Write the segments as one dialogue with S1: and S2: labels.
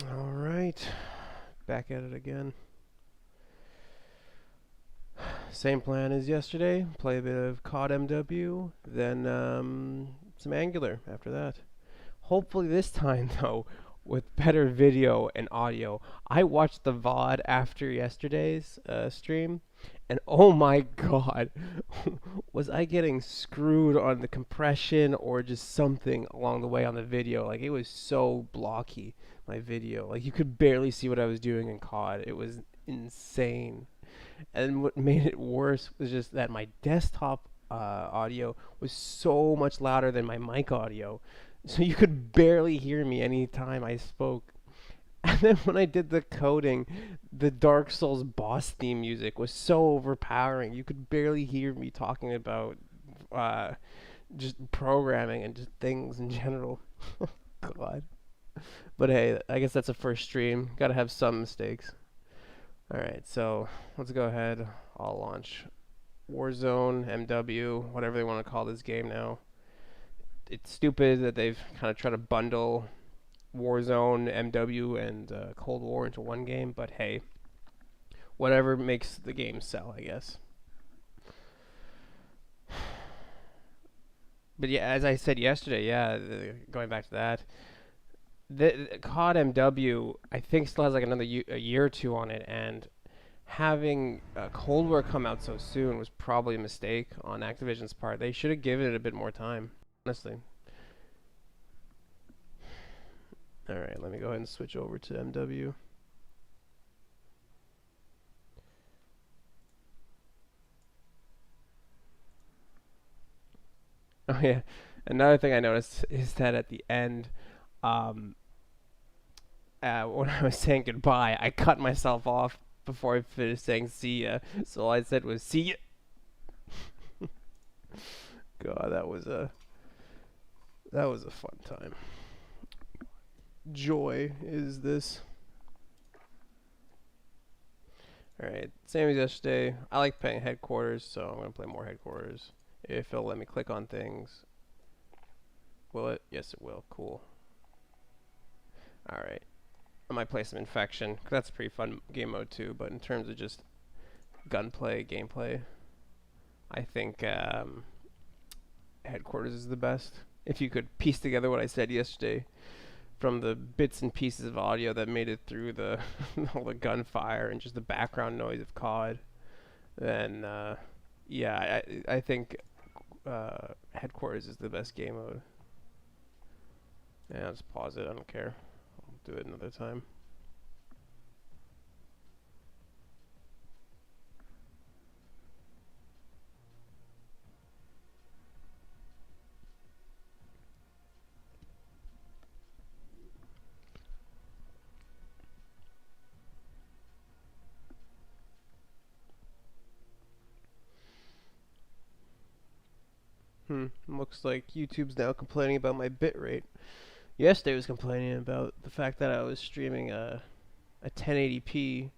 S1: All right, back at it again. Same plan as yesterday. Play a bit of COD MW, then some Angular after that. Hopefully this time though, with better video and audio. I watched the VOD after yesterday's stream, and oh my god, was I getting screwed on the compression or just something along the way on the video? Like it was so blocky, my video. Like you could barely see what I was doing in COD. It was insane. And what made it worse was just that my desktop audio was so much louder than my mic audio. So you could barely hear me anytime I spoke. And then when I did the coding, the Dark Souls boss theme music was so overpowering. You could barely hear me talking about uh, just programming and just things in general. God. But hey, I guess that's a first stream. Gotta have some mistakes. Alright, so let's go ahead. I'll launch Warzone, MW, whatever they want to call this game now. It's stupid that they've kind of tried to bundle Warzone, MW, and Cold War into one game, but hey, whatever makes the game sell, I guess. But yeah, as I said yesterday, going back to that, the COD MW I think still has like another a year or two on it, and having Cold War come out so soon was probably a mistake on Activision's part. They should have given it a bit more time, honestly. Alright, let me go ahead and switch over to MW. Oh yeah, another thing I noticed is that at the end, um, when I was saying goodbye, I cut myself off before I finished saying see ya. So all I said was see ya. God, that was a fun time. Joy is this. Alright, same as yesterday. I like playing headquarters, so I'm gonna play more headquarters. If it'll let me click on things. Will it? Yes, it will. Cool. Alright. I might play some Infection, 'cause that's a pretty fun game mode too, but in terms of just gunplay, gameplay, I think Headquarters is the best. If you could piece together what I said yesterday from the bits and pieces of audio that made it through the all the gunfire and just the background noise of COD, then yeah, I think Headquarters is the best game mode. Yeah, I'll just pause it. I don't care. I'll do it another time. Looks like YouTube's now complaining about my bitrate. Yesterday was complaining about the fact that I was streaming a 1080p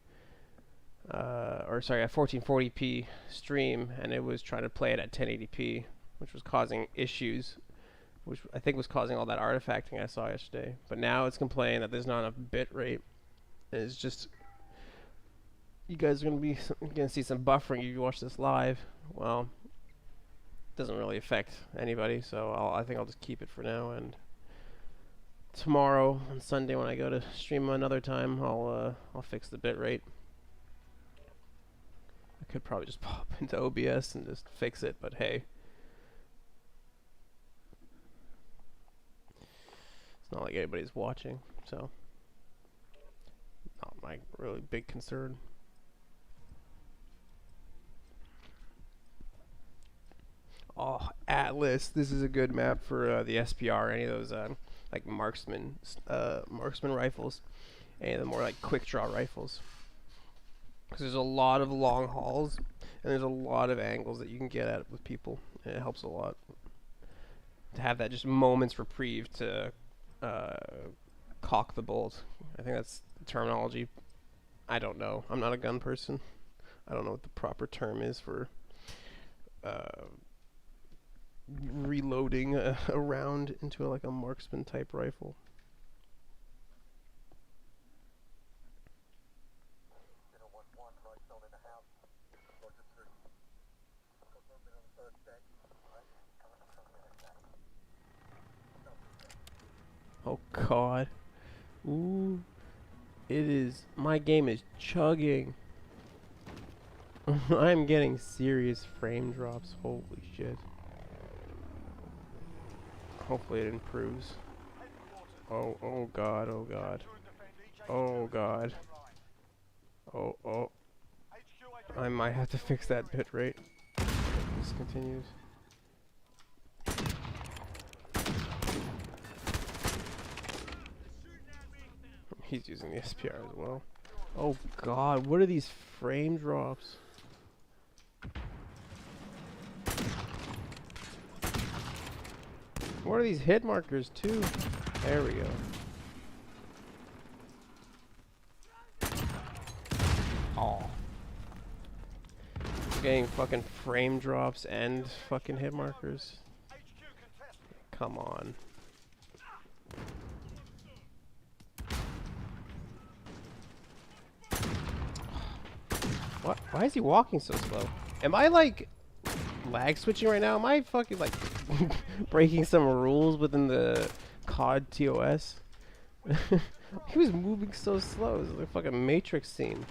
S1: or sorry, a 1440p stream, and it was trying to play it at 1080p, which was causing issues, which I think was causing all that artifacting I saw yesterday. But now it's complaining that there's not enough bit rate. And it's just, you guys are gonna see some buffering if you watch this live. Well, it doesn't really affect anybody, so I think I'll just keep it for now. And tomorrow on Sunday when I go to stream another time, I'll fix the bit rate. I could probably just pop into OBS and just fix it, but hey. It's not like anybody's watching, so not my really big concern. Oh, Atlas. This is a good map for the SPR, any of those like marksman rifles, any of the more like quick draw rifles. Because there's a lot of long hauls, and there's a lot of angles that you can get at with people, and it helps a lot to have that just moment's reprieve to cock the bolt. I think that's the terminology. I don't know. I'm not a gun person. I don't know what the proper term is for reloading a round into like a marksman type rifle. Oh god. Ooh. It is. My game is chugging. I'm getting serious frame drops. Holy shit. Hopefully it improves. Oh god, oh god. Oh god. Oh. I might have to fix that bit rate. If this continues. He's using the SPR as well. Oh god, what are these frame drops? What are these hit markers too? There we go. Oh. Getting fucking frame drops and fucking hit markers. Come on. What? Why is he walking so slow? Am I like lag switching right now? Am I fucking like breaking some rules within the COD TOS? He was moving so slow. It was like a fucking Matrix scene.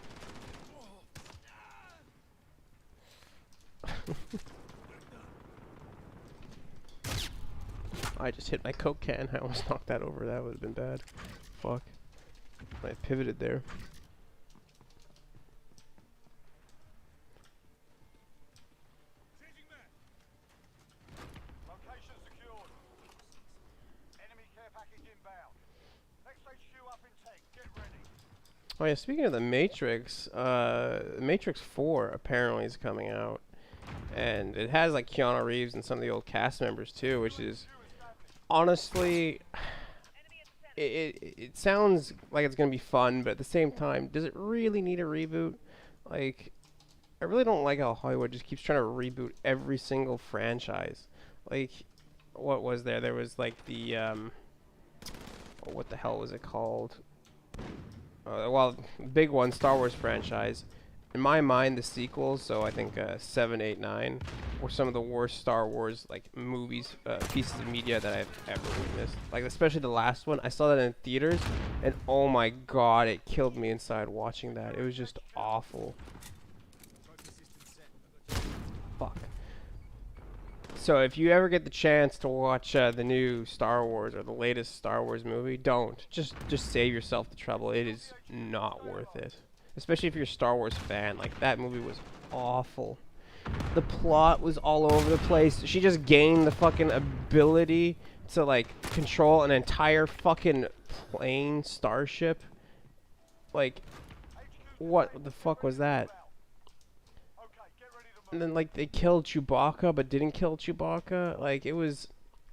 S1: I just hit my Coke can. I almost knocked that over. That would have been bad. Fuck. I pivoted there. Oh yeah, speaking of the Matrix, Matrix 4 apparently is coming out. And it has like Keanu Reeves and some of the old cast members too, which is honestly, it sounds like it's gonna be fun, but at the same time, does it really need a reboot? Like, I really don't like how Hollywood just keeps trying to reboot every single franchise. Like, what was there? There was like the what the hell was it called? Well, big one, Star Wars franchise. In my mind, the sequels, so I think 7, 8, 9, were some of the worst Star Wars like movies, pieces of media that I've ever witnessed. Like especially the last one, I saw that in theaters, and oh my god, it killed me inside watching that. It was just awful. Fuck. So if you ever get the chance to watch the new Star Wars or the latest Star Wars movie, don't. Just save yourself the trouble. It is not worth it. Especially if you're a Star Wars fan. Like, that movie was awful. The plot was all over the place. She just gained the fucking ability to, like, control an entire fucking plane, starship. Like, what the fuck was that? And then, like, they killed Chewbacca, but didn't kill Chewbacca. Like, it was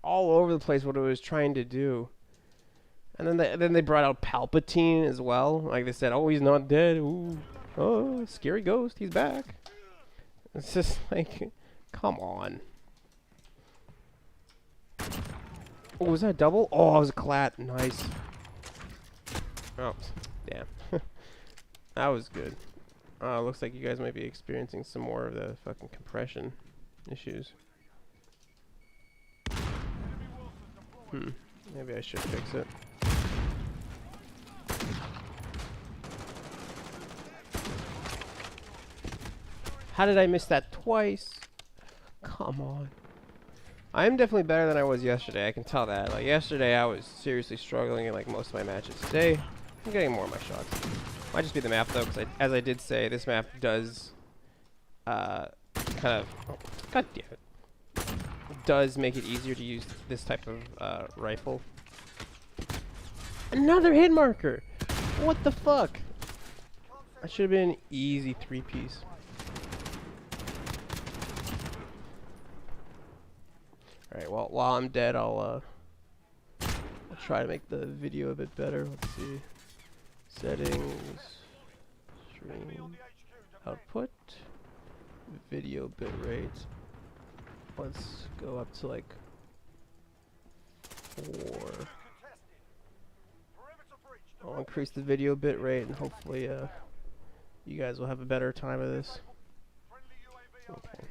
S1: all over the place what it was trying to do. And then they brought out Palpatine as well. Like, they said, oh, he's not dead. Ooh. Oh, scary ghost. He's back. It's just like, come on. Oh, was that double? Oh, it was a clat. Nice. Oh, damn. That was good. Looks like you guys might be experiencing some more of the fucking compression issues. Maybe I should fix it. How did I miss that twice? Come on. I'm definitely better than I was yesterday. I can tell that. Like yesterday, I was seriously struggling in like most of my matches. Today, I'm getting more of my shots. Might just be the map though, because as I did say, this map does kind of, oh, god damn it, does make it easier to use this type of rifle. Another hit marker. What the fuck? That should have been an easy 3-piece. Alright, well, while I'm dead, I'll try to make the video a bit better. Let's see. Settings, stream, output, video bitrate. Let's go up to like 4. I'll increase the video bitrate and hopefully you guys will have a better time of this. Okay.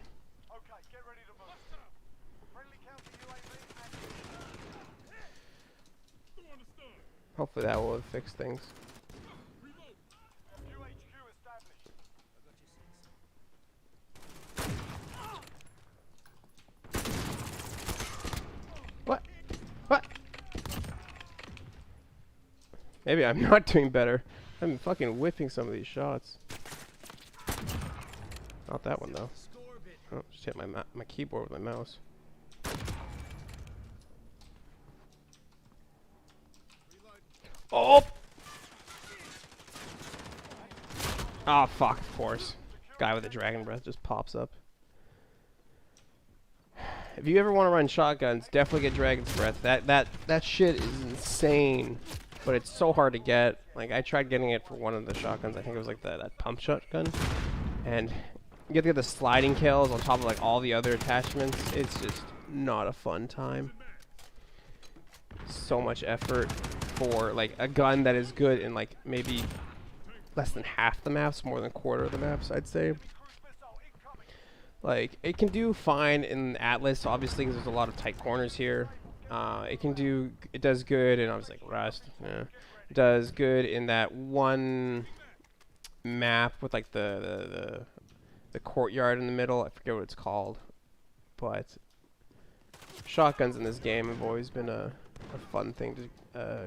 S1: Hopefully that will fix things. What? What? Maybe I'm not doing better. I'm fucking whipping some of these shots. Not that one though. Oh, just hit my keyboard with my mouse. Oh! Oh fuck, of course. Guy with the dragon breath just pops up. If you ever want to run shotguns, definitely get dragon's breath. That shit is insane. But it's so hard to get. Like, I tried getting it for one of the shotguns. I think it was like that pump shotgun. And you get to get the sliding kills on top of like all the other attachments. It's just not a fun time. So much effort for like a gun that is good in like maybe less than half the maps, more than a quarter of the maps, I'd say. Like, it can do fine in Atlas, obviously, because there's a lot of tight corners here. It does good, and I was like, Rust, yeah. It does good in that one map with like the courtyard in the middle. I forget what it's called, but shotguns in this game have always been a fun thing to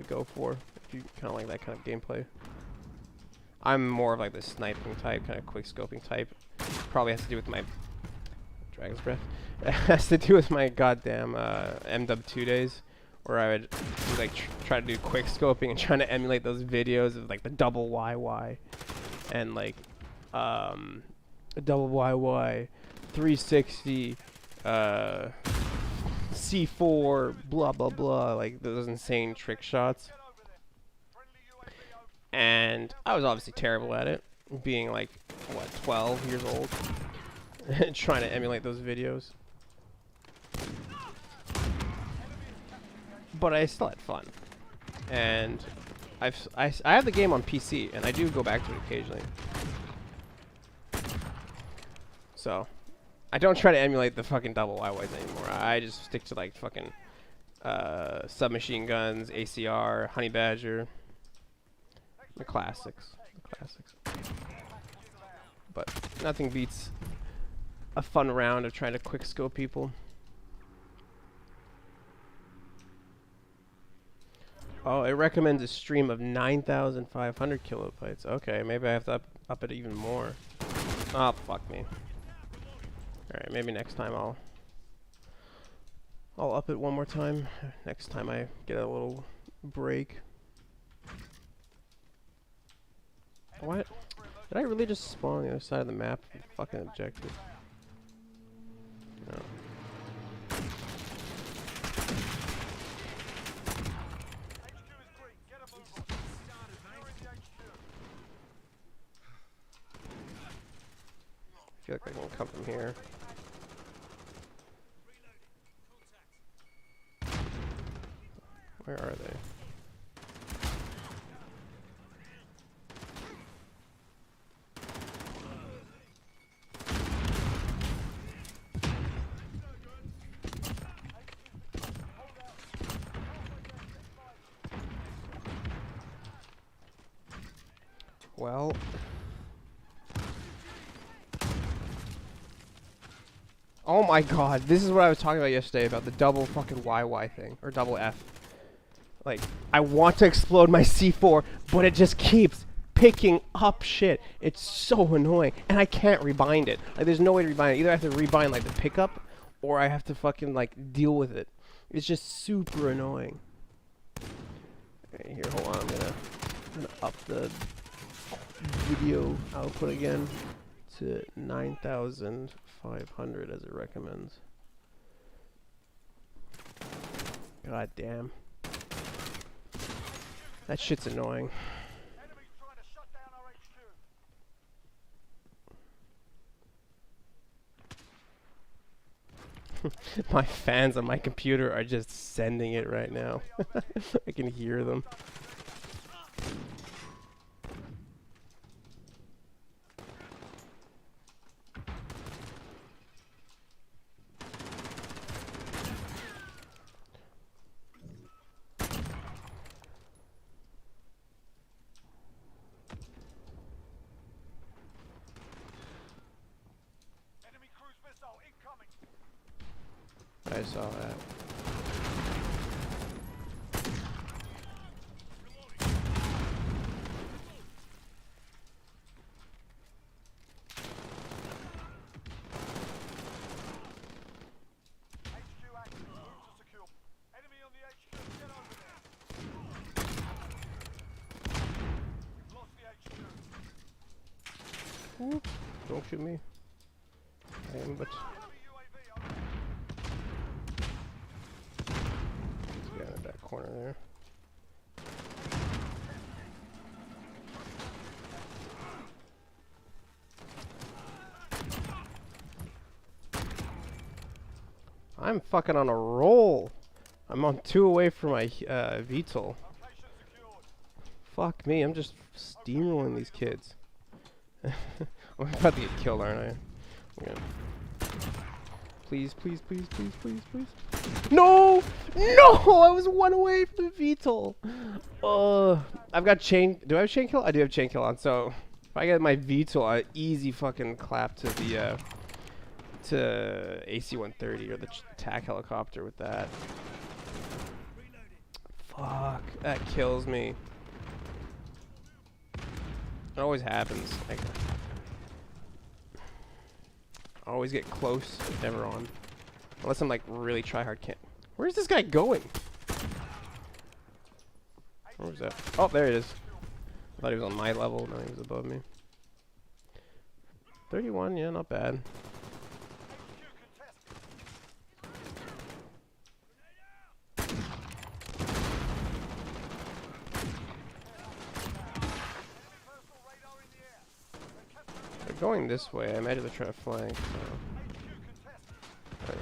S1: go for if you kind of like that kind of gameplay. I'm more of like the sniping type, kind of quick scoping type. Probably has to do with my Dragon's Breath. It has to do with my goddamn MW2 days, where I would like try to do quick scoping and trying to emulate those videos of like the double YY and like a double YY 360 C4 blah blah blah, like those insane trick shots. And I was obviously terrible at it, being like what, 12 years old. Trying to emulate those videos. But I still had fun. And I have the game on PC, and I do go back to it occasionally. So, I don't try to emulate the fucking double YYs anymore. I just stick to like fucking submachine guns, ACR, Honey Badger. The classics. The classics. But nothing beats a fun round of trying to quick scope people. Oh, it recommends a stream of 9,500 kilobytes. Okay, maybe I have to up it even more. Oh, fuck me. Alright, maybe next time I'll up it one more time. Next time I get a little break. What? Did I really just spawn on the other side of the map? Fucking objective. No. I feel like I can come from here. Where are they? Well, oh my god, this is what I was talking about yesterday about the double fucking YY thing, or double F. Like, I want to explode my C4, but it just keeps picking up shit. It's so annoying, and I can't rebind it. Like, there's no way to rebind it. Either I have to rebind like the pickup, or I have to fucking like deal with it. It's just super annoying. Okay, here, hold on, I'm gonna up the video output again to 9,500 as it recommends. God damn. That shit's annoying. My fans on my computer are just sending it right now. I can hear them. I saw that. Ooh, don't shoot me. I am, but let's get in the back corner there. I'm fucking on a roll. I'm on 2 away from my VTOL. Fuck me, I'm just steamrolling these kids. I'm about to get killed, aren't I? Please, please, please, please, please, please. No! No! I was 1 away from the VTOL. I've got chain. Do I have chain kill? I do have chain kill on. So if I get my VTOL, easy fucking clap to the to AC-130 or the TAC helicopter with that. Fuck, that kills me. It always happens. I always get close, but never on. Unless I'm like really try hard can't. Where's this guy going? Where was that? Oh, there it is. I thought he was on my level, no, he was above me. 31, yeah, not bad. Going this way, I imagine they're trying to flank, so. But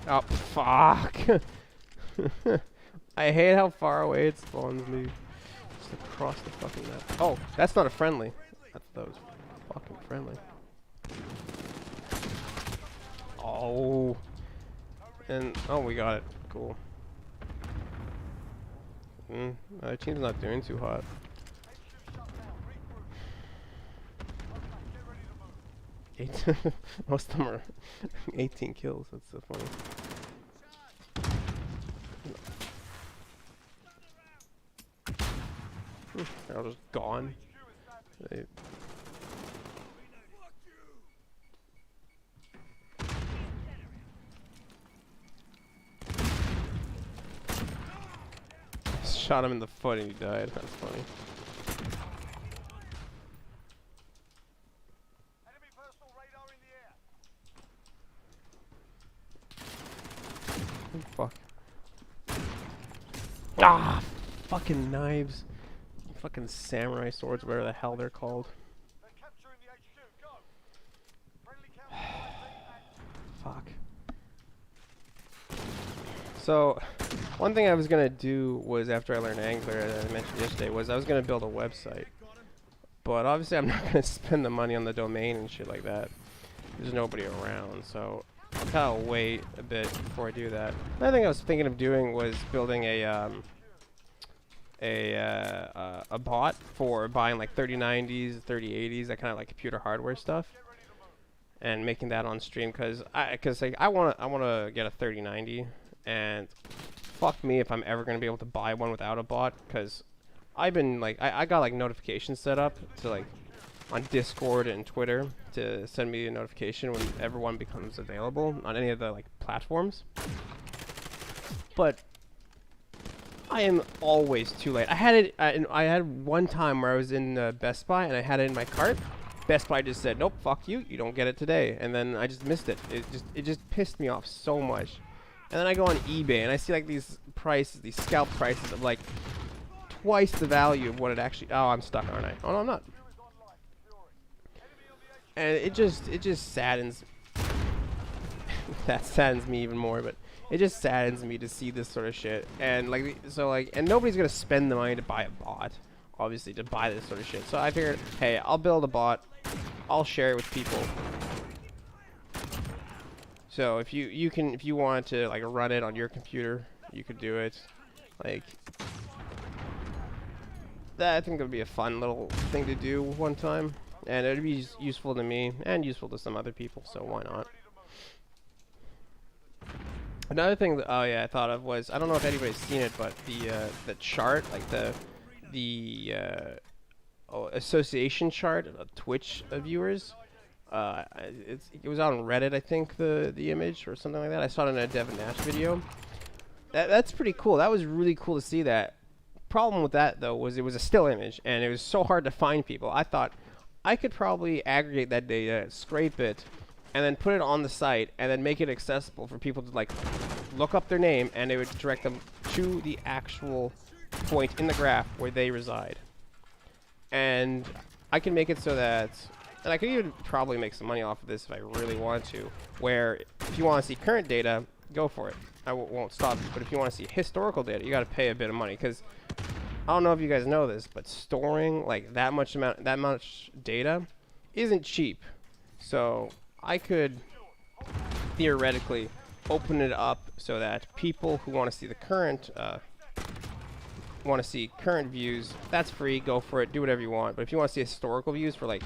S1: yeah. Oh, fuck! I hate how far away it spawns me. Just across the fucking map. Oh, that's not a friendly. I thought that was fucking friendly. Oh. And, oh, we got it. Cool. Our team's not doing too hot. Most of them are 18 kills. That's so funny. They're all just gone. Shot him in the foot and he died. That's funny. Enemy personal radar in the air. Oh, fuck. Ah! Fucking knives. Fucking samurai swords, whatever the hell they're called. They're capturing the HQ. Go. Fuck. So, one thing I was gonna do was, after I learned Angler, as I mentioned yesterday, was I was gonna build a website. But obviously I'm not gonna spend the money on the domain and shit like that. There's nobody around, so I'll kind of wait a bit before I do that. Another thing I was thinking of doing was building a bot for buying like 3090s, 3080s, that kind of like computer hardware stuff, and making that on stream, because like I wanna get a 3090. And fuck me if I'm ever going to be able to buy one without a bot, because I've been like, I got like notifications set up to like on Discord and Twitter to send me a notification whenever one becomes available on any of the like platforms. But I am always too late. I had it, I had one time where I was in Best Buy and I had it in my cart. Best Buy just said, nope, fuck you, you don't get it today. And then I just missed it. It just pissed me off so much. And then I go on eBay and I see like these prices, these scalp prices of like twice the value of what it actually. Oh, I'm stuck, aren't I? Oh no, I'm not. And it just saddens. That saddens me even more, but it just saddens me to see this sort of shit. And like, so like, and nobody's gonna spend the money to buy a bot, obviously, to buy this sort of shit. So I figured, hey, I'll build a bot, I'll share it with people. So if you want to like run it on your computer, you could do it. Like, I think that would be a fun little thing to do one time, and it'd be useful to me and useful to some other people. So why not? Another thing that, oh yeah, I thought of was, I don't know if anybody's seen it, but the chart, like the association chart of Twitch viewers. It was on Reddit, I think, the image or something like that. I saw it in a Devin Nash video. That's pretty cool. That was really cool to see that. Problem with that though was it was a still image, and it was so hard to find people. I thought I could probably aggregate that data, scrape it, and then put it on the site, and then make it accessible for people to like look up their name, and it would direct them to the actual point in the graph where they reside. And I can make it so that, and I could even probably make some money off of this if I really want to, where if you want to see current data, go for it. I won't stop you, but if you want to see historical data, you got to pay a bit of money, because I don't know if you guys know this, but storing like that much data isn't cheap. So I could theoretically open it up so that people who want to see the current views, that's free, go for it, do whatever you want. But if you want to see historical views for like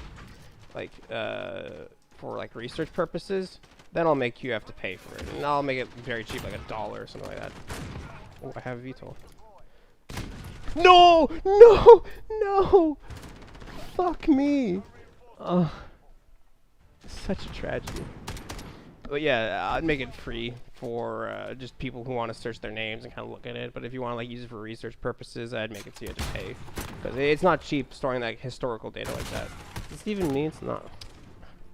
S1: research purposes, then I'll make you have to pay for it, and I'll make it very cheap, like $1 or something like that. Oh, I have a VTOL. No! No! No! Fuck me! Such a tragedy. But yeah, I'd make it free for just people who want to search their names and kind of look at it. But if you want to like use it for research purposes, I'd make it so you have to pay, because it's not cheap storing like historical data like that. Does it even mean it's not?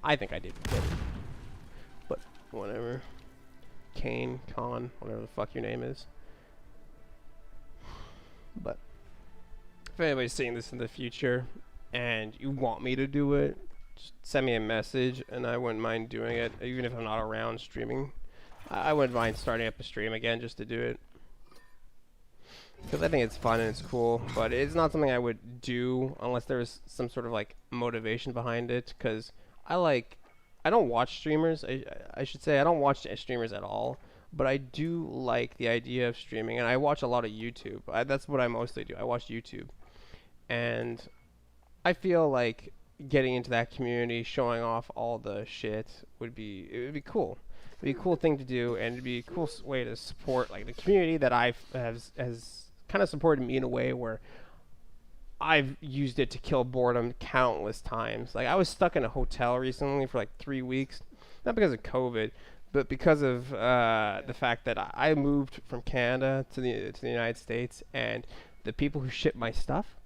S1: I think I did get it. But whatever. Kane, Con, whatever the fuck your name is. But if anybody's seeing this in the future and you want me to do it, just send me a message and I wouldn't mind doing it, even if I'm not around streaming. I wouldn't mind starting up a stream again just to do it, because I think it's fun and it's cool, but it's not something I would do unless there was some sort of like motivation behind it, because I don't watch streamers. I should say I don't watch streamers at all, but I do like the idea of streaming, and I watch a lot of YouTube. That's what I mostly do. I watch YouTube, and I feel like getting into that community, showing off all the shit would be cool. It'd be a cool thing to do, and it'd be a cool way to support like the community that has kind of supported me in a way where I've used it to kill boredom countless times. Like, I was stuck in a hotel recently for like 3 weeks, not because of COVID, but because of the fact that I moved from Canada to the United States, and the people who ship my stuff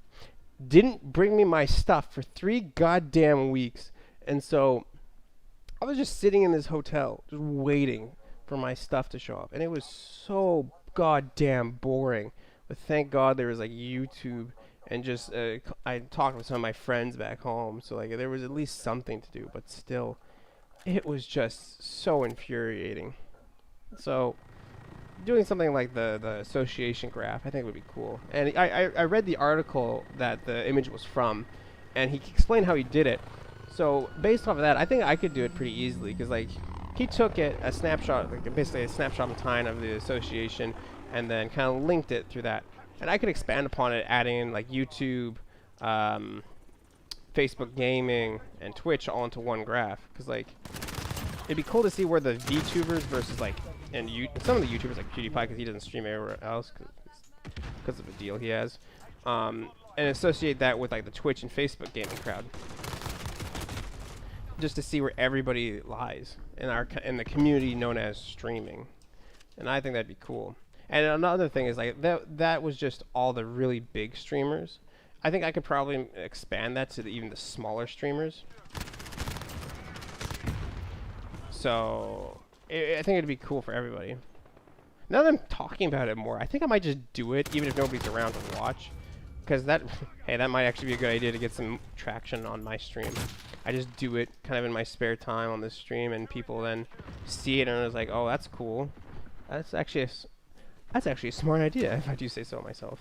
S1: didn't bring me my stuff for 3 goddamn weeks. And so I was just sitting in this hotel just waiting for my stuff to show up, and it was so goddamn boring. But thank God there was like YouTube, and just I talked with some of my friends back home, so like there was at least something to do. But still, it was just so infuriating. So doing something like the association graph, I think would be cool. And I read the article that the image was from, and he explained how he did it. So based off of that, I think I could do it pretty easily, because like he took a snapshot, like basically a snapshot in time of the association, and then kind of linked it through that. And I could expand upon it, adding in like YouTube, Facebook gaming, and Twitch all into one graph. Because like it'd be cool to see where the VTubers versus like some of the YouTubers like PewDiePie, because he doesn't stream everywhere else because of a deal he has, and associate that with like the Twitch and Facebook gaming crowd, just to see where everybody lies in the community known as streaming. And I think that'd be cool. And another thing is like that was just all the really big streamers. I think I could probably expand that to even the smaller streamers. So I think it'd be cool for everybody. Now that I'm talking about it more, I think I might just do it even if nobody's around to watch, because that might actually be a good idea to get some traction on my stream. I just do it kind of in my spare time on this stream, and people then see it and it's like, oh, that's cool. That's actually a smart idea, if I do say so myself.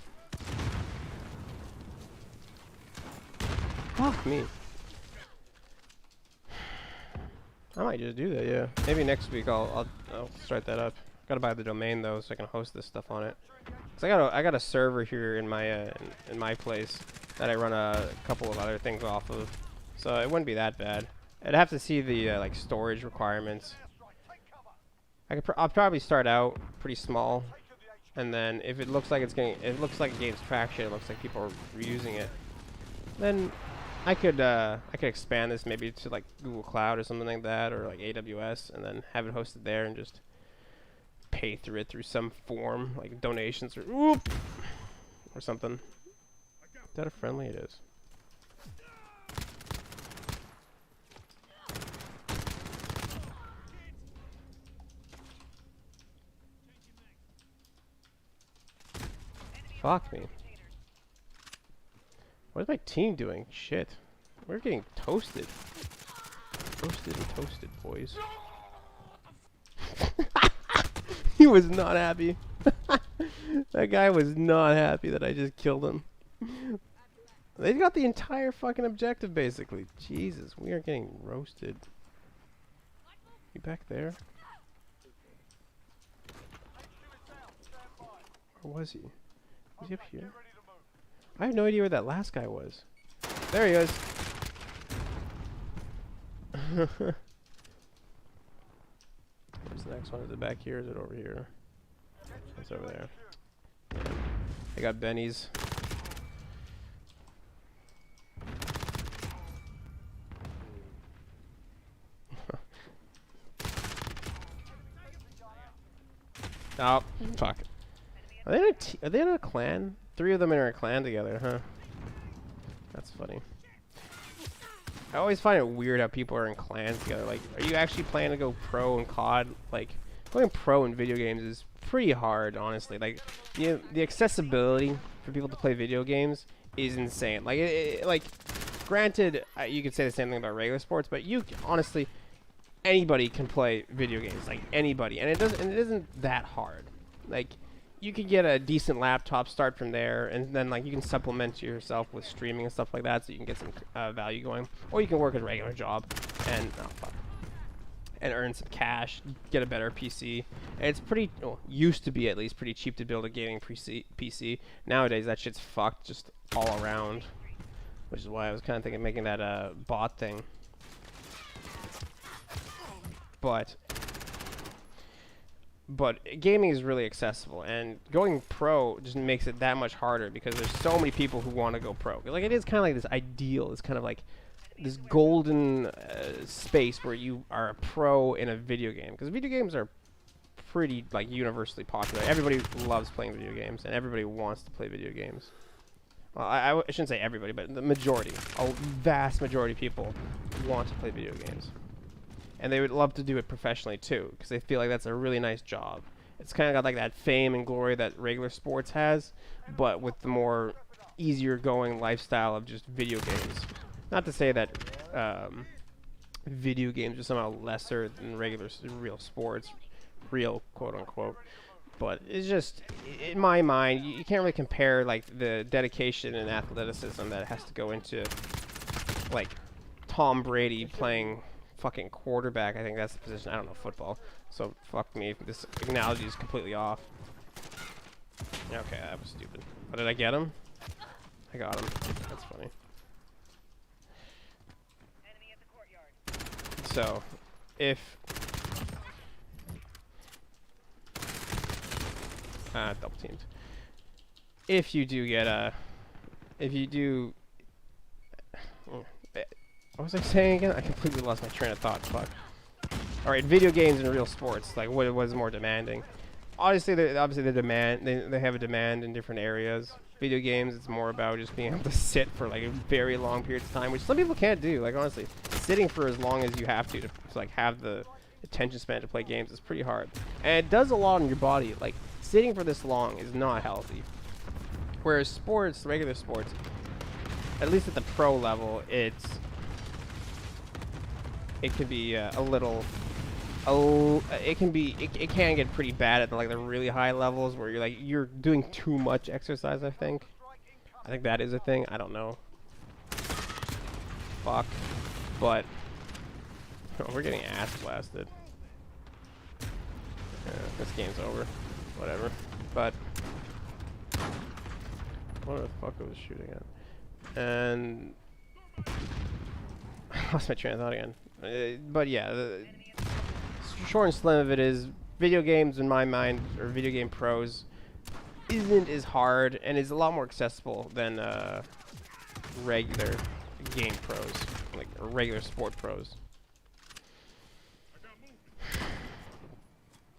S1: Fuck me. I might just do that, yeah. Maybe next week I'll start that up. Gotta buy the domain though, so I can host this stuff on it. 'Cause I got a server here in my place that I run a couple of other things off of, so it wouldn't be that bad. I'd have to see the like storage requirements. I'll probably start out pretty small, and then if it looks like it looks like it gains traction, it looks like people are using it, then I could expand this maybe to like Google Cloud or something like that, or like AWS, and then have it hosted there and just pay through it through some form, like donations or something. Is that a friendly? It is. Fuck me. What is my team doing? Shit. We're getting toasted. Roasted and toasted, boys. He was not happy. That guy was not happy that I just killed him. They got the entire fucking objective, basically. Jesus, we are getting roasted. You back there? Where was he? Was he up here? I have no idea where that last guy was. There he is. Where's the next one? Is it back here? Is it over here? It's over there. Yeah. I got Benny's. Oh, fuck. Are they in a clan? 3 of them are in a clan together, huh? That's funny. I always find it weird how people are in clans together. Like, are you actually planning to go pro in COD? Like, going pro in video games is pretty hard, honestly. Like, the accessibility for people to play video games is insane. Like, like, granted, you could say the same thing about regular sports, but honestly, anybody can play video games. Like, anybody, and it isn't that hard. Like, you could get a decent laptop, start from there, and then like you can supplement yourself with streaming and stuff like that, so you can get some value going. Or you can work a regular job and and earn some cash, get a better PC. And it's pretty, used to be at least, pretty cheap to build a gaming PC. Nowadays, that shit's fucked just all around, which is why I was kind of thinking of making that bot thing. But gaming is really accessible, and going pro just makes it that much harder because there's so many people who want to go pro. Like, it is kind of like this ideal, it's kind of like this golden space where you are a pro in a video game, because video games are pretty like universally popular. Everybody loves playing video games, and everybody wants to play video games. Well, I shouldn't say everybody, but the majority, a vast majority of people want to play video games. And they would love to do it professionally too, because they feel like that's a really nice job. It's kind of got like that fame and glory that regular sports has, but with the more easier going lifestyle of just video games. Not to say that video games are somehow lesser than real sports, real quote unquote. But it's just, in my mind, you can't really compare like the dedication and athleticism that has to go into like Tom Brady playing fucking quarterback. I think that's the position. I don't know football, so fuck me if this analogy is completely off. Okay, that was stupid. But did I get him? I got him. That's funny. So, if double teamed. If you do get what was I saying again? I completely lost my train of thought. Fuck. Alright, video games and real sports. Like, what was more demanding? Obviously, they have a demand in different areas. Video games, it's more about just being able to sit for like a very long period of time, which some people can't do. Like, honestly, sitting for as long as you have to like have the attention span to play games is pretty hard. And it does a lot on your body. Like, sitting for this long is not healthy. Whereas sports, regular sports, at least at the pro level, it can be it can get pretty bad at like the really high levels where you're doing too much exercise. I think that is a thing. I don't know. Fuck. But we're getting ass blasted. Yeah, this game's over. Whatever. But what the fuck I was shooting at. And I lost my train of thought again. But yeah, the short and slim of it is video games in my mind, or video game pros, isn't as hard and is a lot more accessible than regular game pros, like regular sport pros.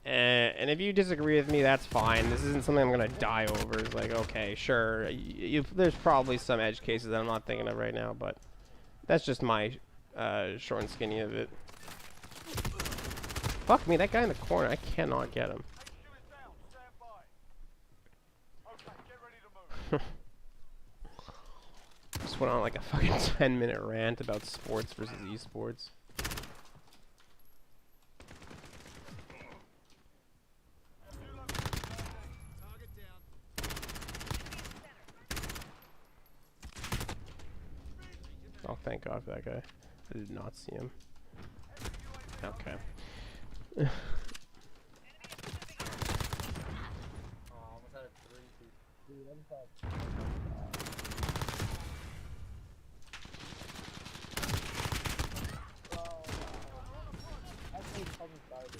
S1: And if you disagree with me, that's fine. This isn't something I'm gonna die over. It's like, okay, sure, there's probably some edge cases that I'm not thinking of right now, but that's just my short and skinny of it. Fuck me, that guy in the corner, I cannot get him. Just went on like a fucking 10-minute rant about sports versus esports. Oh, thank God for that guy. I did not see him. Okay.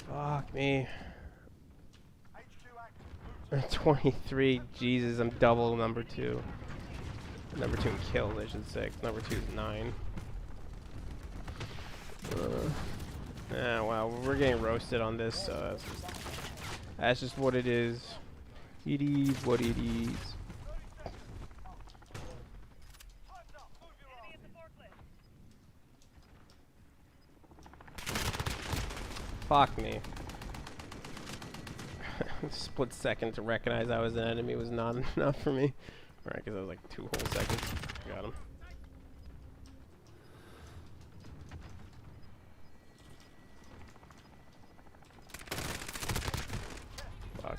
S1: Fuck me. 23. Jesus, I'm double number 2. Number 2 in kills, I should say. Number 2 is 9. Yeah, wow, we're getting roasted on this, so that's just what it is. It is what it is. Fuck me. Split second to recognize I was an enemy was not enough for me. Alright, because that was like 2 whole seconds. Got him. Fuck.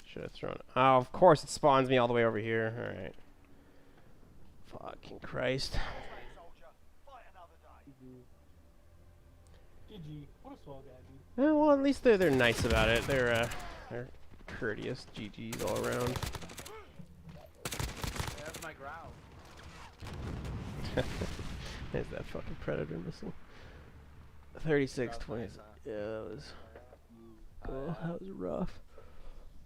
S1: Should have thrown it. Oh, of course it spawns me all the way over here. Alright. Fucking Christ.
S2: GG. What a swell guy, dude.
S1: Yeah, well, at least they're nice about it. They're courteous. GGs all around.
S2: That's my growl.
S1: There's that fucking predator missile. 36, 20. Yeah, that was. Oh, that was rough.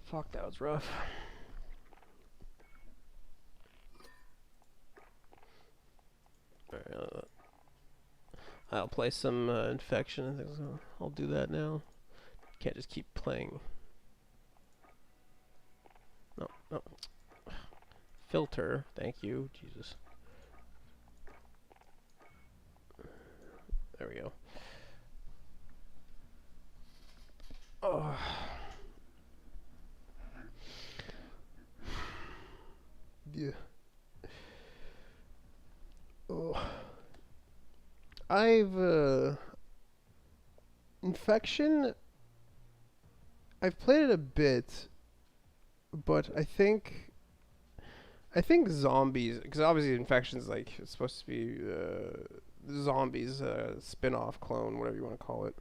S1: Fuck, that was rough. Alright, I'll play some Infection. I think so. I'll do that now. Can't just keep playing. No, no. Filter. Thank you. Jesus. There we go. Oh. Yeah. Oh. Infection, I've played it a bit, but I think zombies, because obviously Infection's like, it's supposed to be zombies, spin-off, clone, whatever you want to call it.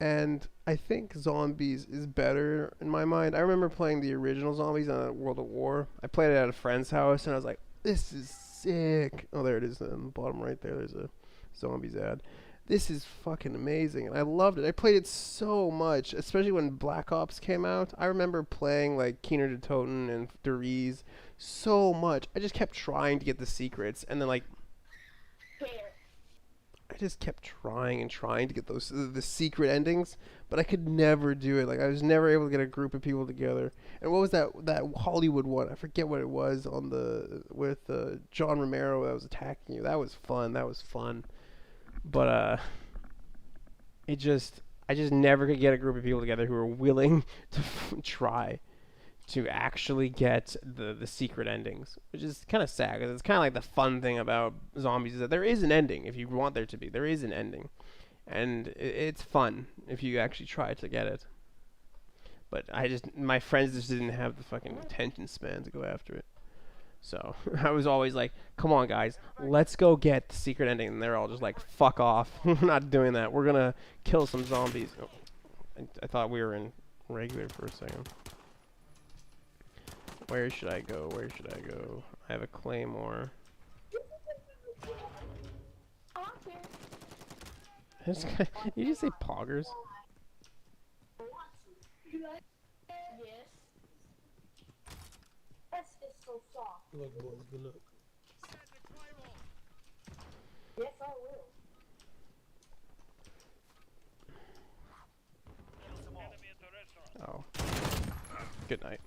S1: And I think zombies is better in my mind. I remember playing the original zombies on World of War. I played it at a friend's house, and I was like, this is sick. Oh, there it is in the bottom right there. There's a zombies ad. This is fucking amazing, and I loved it. I played it so much, especially when Black Ops came out. I remember playing like Keener de Toten and Deriz so much. I just kept trying to get the secrets, and then like I just kept trying and trying to get those the secret endings, but I could never do it. Like I was never able to get a group of people together. And what was that Hollywood one? I forget what it was on the with John Romero that was attacking you. That was fun. That was fun. But I just never could get a group of people together who were willing to try to actually get the secret endings, which is kind of sad, because it's kind of like the fun thing about zombies is that there is an ending if you want there to be. There is an ending, and it's fun if you actually try to get it. But my friends just didn't have the fucking attention span to go after it. So I was always like, come on guys, let's go get the secret ending. And they're all just like, fuck off. We're not doing that. We're gonna kill some zombies. Oh, I thought we were in regular for a second. Where should I go? Where should I go? I have a claymore. This guy, you just say poggers?
S3: Yes. That's just so soft.
S2: Look, boys, good luck.
S3: Yes, I will.
S1: Oh. Good night.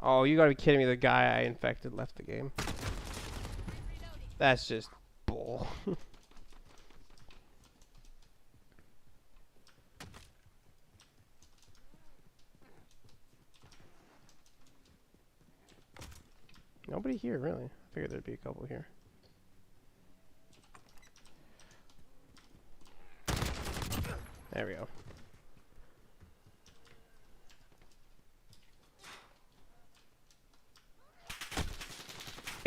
S1: Oh, you gotta be kidding me. The guy I infected left the game. That's just bull. Nobody here, really. I figured there'd be a couple here. There we go.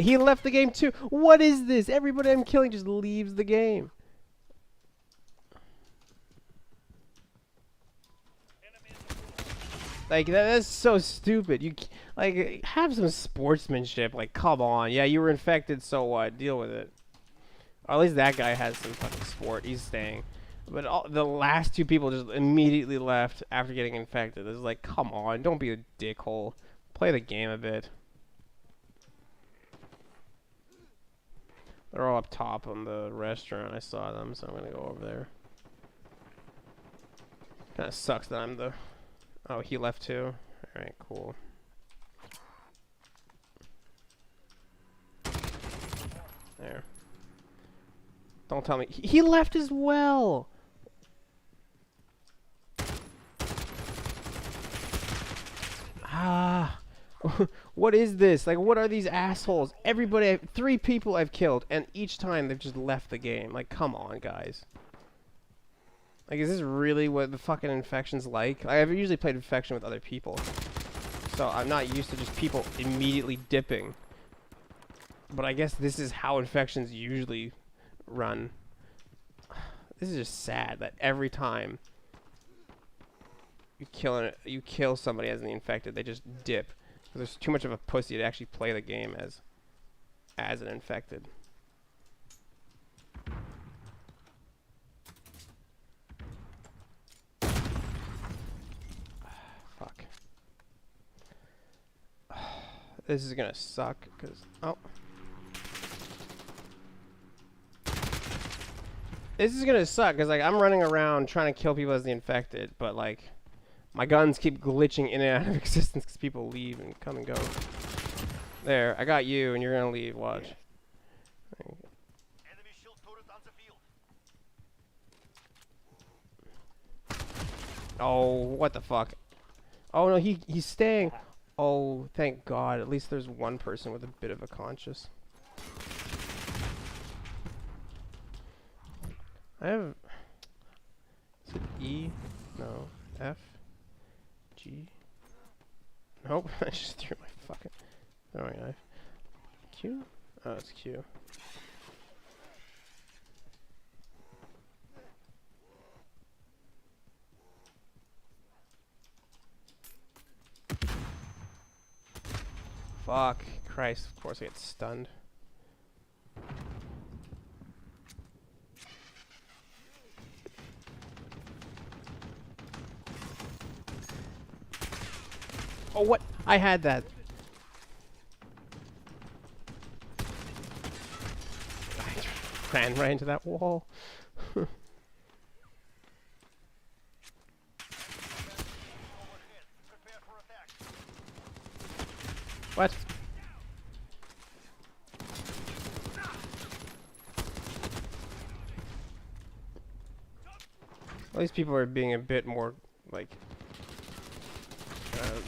S1: He left the game too. What is this? Everybody I'm killing just leaves the game. Like that's so stupid. Like have some sportsmanship. Like come on. Yeah, you were infected, so what? Deal with it. Or at least that guy has some fucking sport. He's staying. But the last two people just immediately left after getting infected. It's like, come on, don't be a dickhole. Play the game a bit. They're all up top on the restaurant. I saw them, so I'm gonna go over there. Kinda sucks that I'm the... Oh, he left too? Alright, cool. There. Don't tell me. He left as well! Ah, what is this? Like, what are these assholes? Everybody, 3 people I've killed, and each time they've just left the game. Like, come on, guys. Like, is this really what the fucking infection's like? I've usually played infection with other people, so I'm not used to just people immediately dipping. But I guess this is how infections usually run. This is just sad that every time you kill somebody as the infected, they just dip. There's too much of a pussy to actually play the game as an infected. Fuck. This is gonna suck, cause this is gonna suck, cause like I'm running around trying to kill people as the infected, but like my guns keep glitching in and out of existence because people leave and come and go. There, I got you, and you're gonna leave. Watch.
S4: Enemy shield turret on the field.
S1: Oh, what the fuck? Oh no, he's staying. Oh, thank God. At least there's one person with a bit of a conscience. I have. Is it E? No. F? G? Nope. I just threw my fucking throwing knife. Q? Oh, it's Q. Fuck. Christ. Of course I get stunned. Oh, what? I had that. I ran right into that wall. What? Well, these people are being a bit more, like,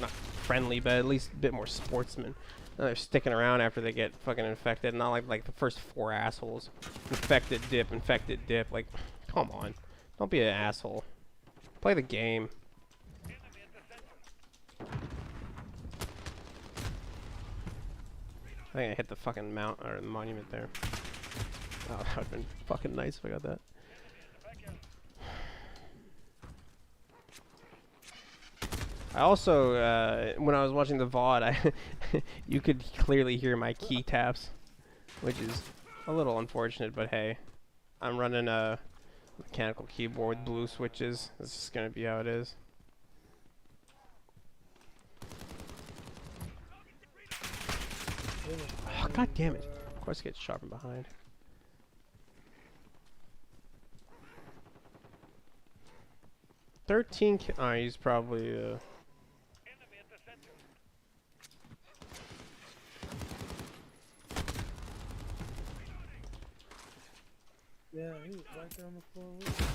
S1: not friendly, but at least a bit more sportsman. They're sticking around after they get fucking infected, not like the first 4 assholes. Infected dip, infected dip. Like, come on. Don't be an asshole. Play the game. I think I hit the fucking mount or the monument there. Oh, that would've been fucking nice if I got that. I also, when I was watching the VOD, you could clearly hear my key taps, which is a little unfortunate, but hey, I'm running a mechanical keyboard with blue switches. This is gonna be how it is. Oh, God damn it. Of course I get shot from behind. Oh, he's probably,
S2: Yeah, he was right there on the floor with me.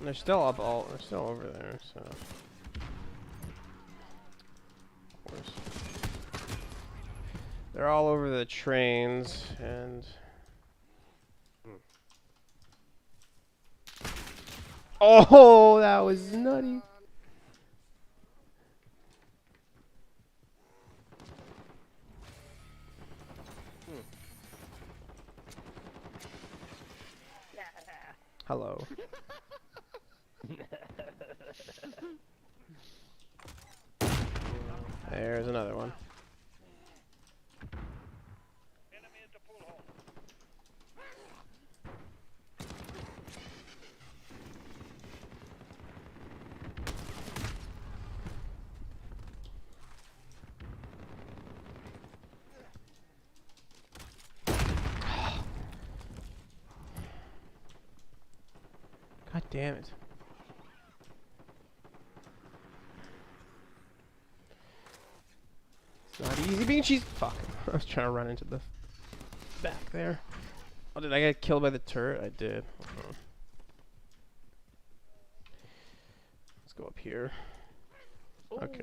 S1: they're still up they're still over there, so. Of course. They're all over the trains, and... Oh, that was nutty. Hello. There's another one.
S4: Enemy at the pool hall.
S1: God damn it. It's not easy being cheese. Fuck. I was trying to run into the back there. Oh, did I get killed by the turret? I did. Let's go up here. Okay.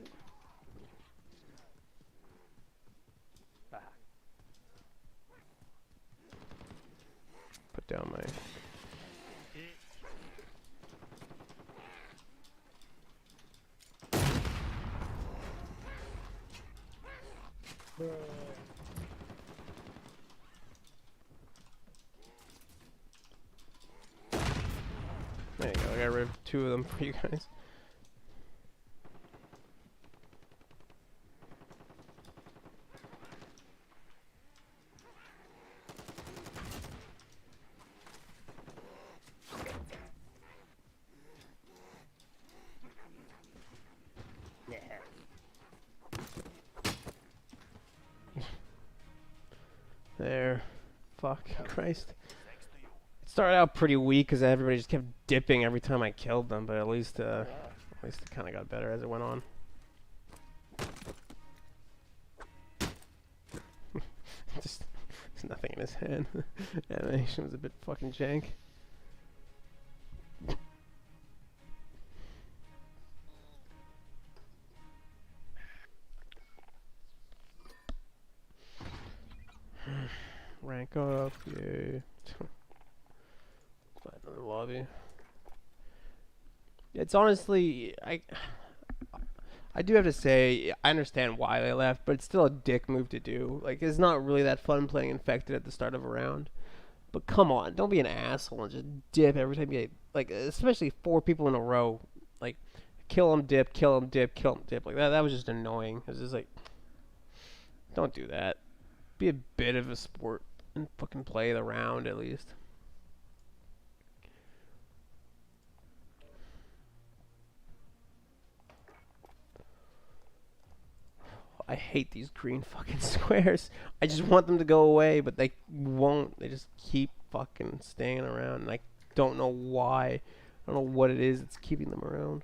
S1: Put down my... There you go. I got rid of 2 of them for you guys. There. Fuck. Christ. It started out pretty weak because everybody just kept dipping every time I killed them, but at least it kind of got better as it went on. Just, there's nothing in his hand. Animation was a bit fucking jank. Rank up, yay. Find another lobby. It's honestly, I do have to say, I understand why they left, but it's still a dick move to do. Like, it's not really that fun playing infected at the start of a round. But come on, don't be an asshole and just dip every time you get, like, especially 4 people in a row. Like, kill them, dip, kill them, dip, kill them, dip. Like, that was just annoying. It was just like, don't do that. Be a bit of a sport and fucking play the round at least. I hate these green fucking squares. I just want them to go away, but they won't. They just keep fucking staying around, and I don't know why. I don't know what it is that's keeping them around.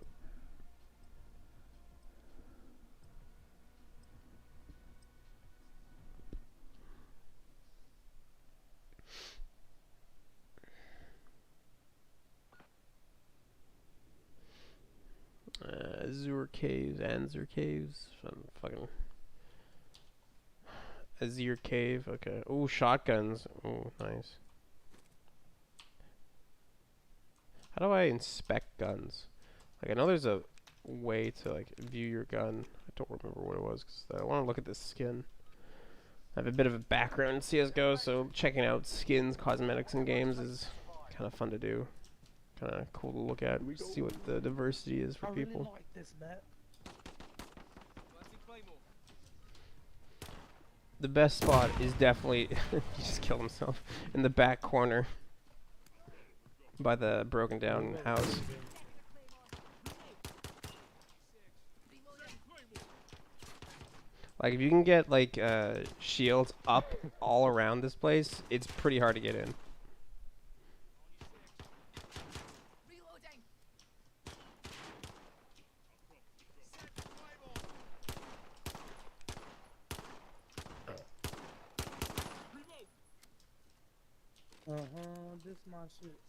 S1: Azure Caves, Anzur Caves. Some fucking Azure Cave. Okay. Ooh, shotguns. Ooh, nice. How do I inspect guns? Like, I know there's a way to like view your gun. I don't remember what it was because I want to look at the skin. I have a bit of a background in CSGO, so checking out skins, cosmetics in games is kind of fun to do. Kind of cool to look at, see what the diversity is for
S2: I really
S1: people.
S2: like this map.
S1: The best spot is definitely, he just killed himself, in the back corner by the broken down house. Like, if you can get, like, shields up all around this place, it's pretty hard to get in.
S2: This my shit.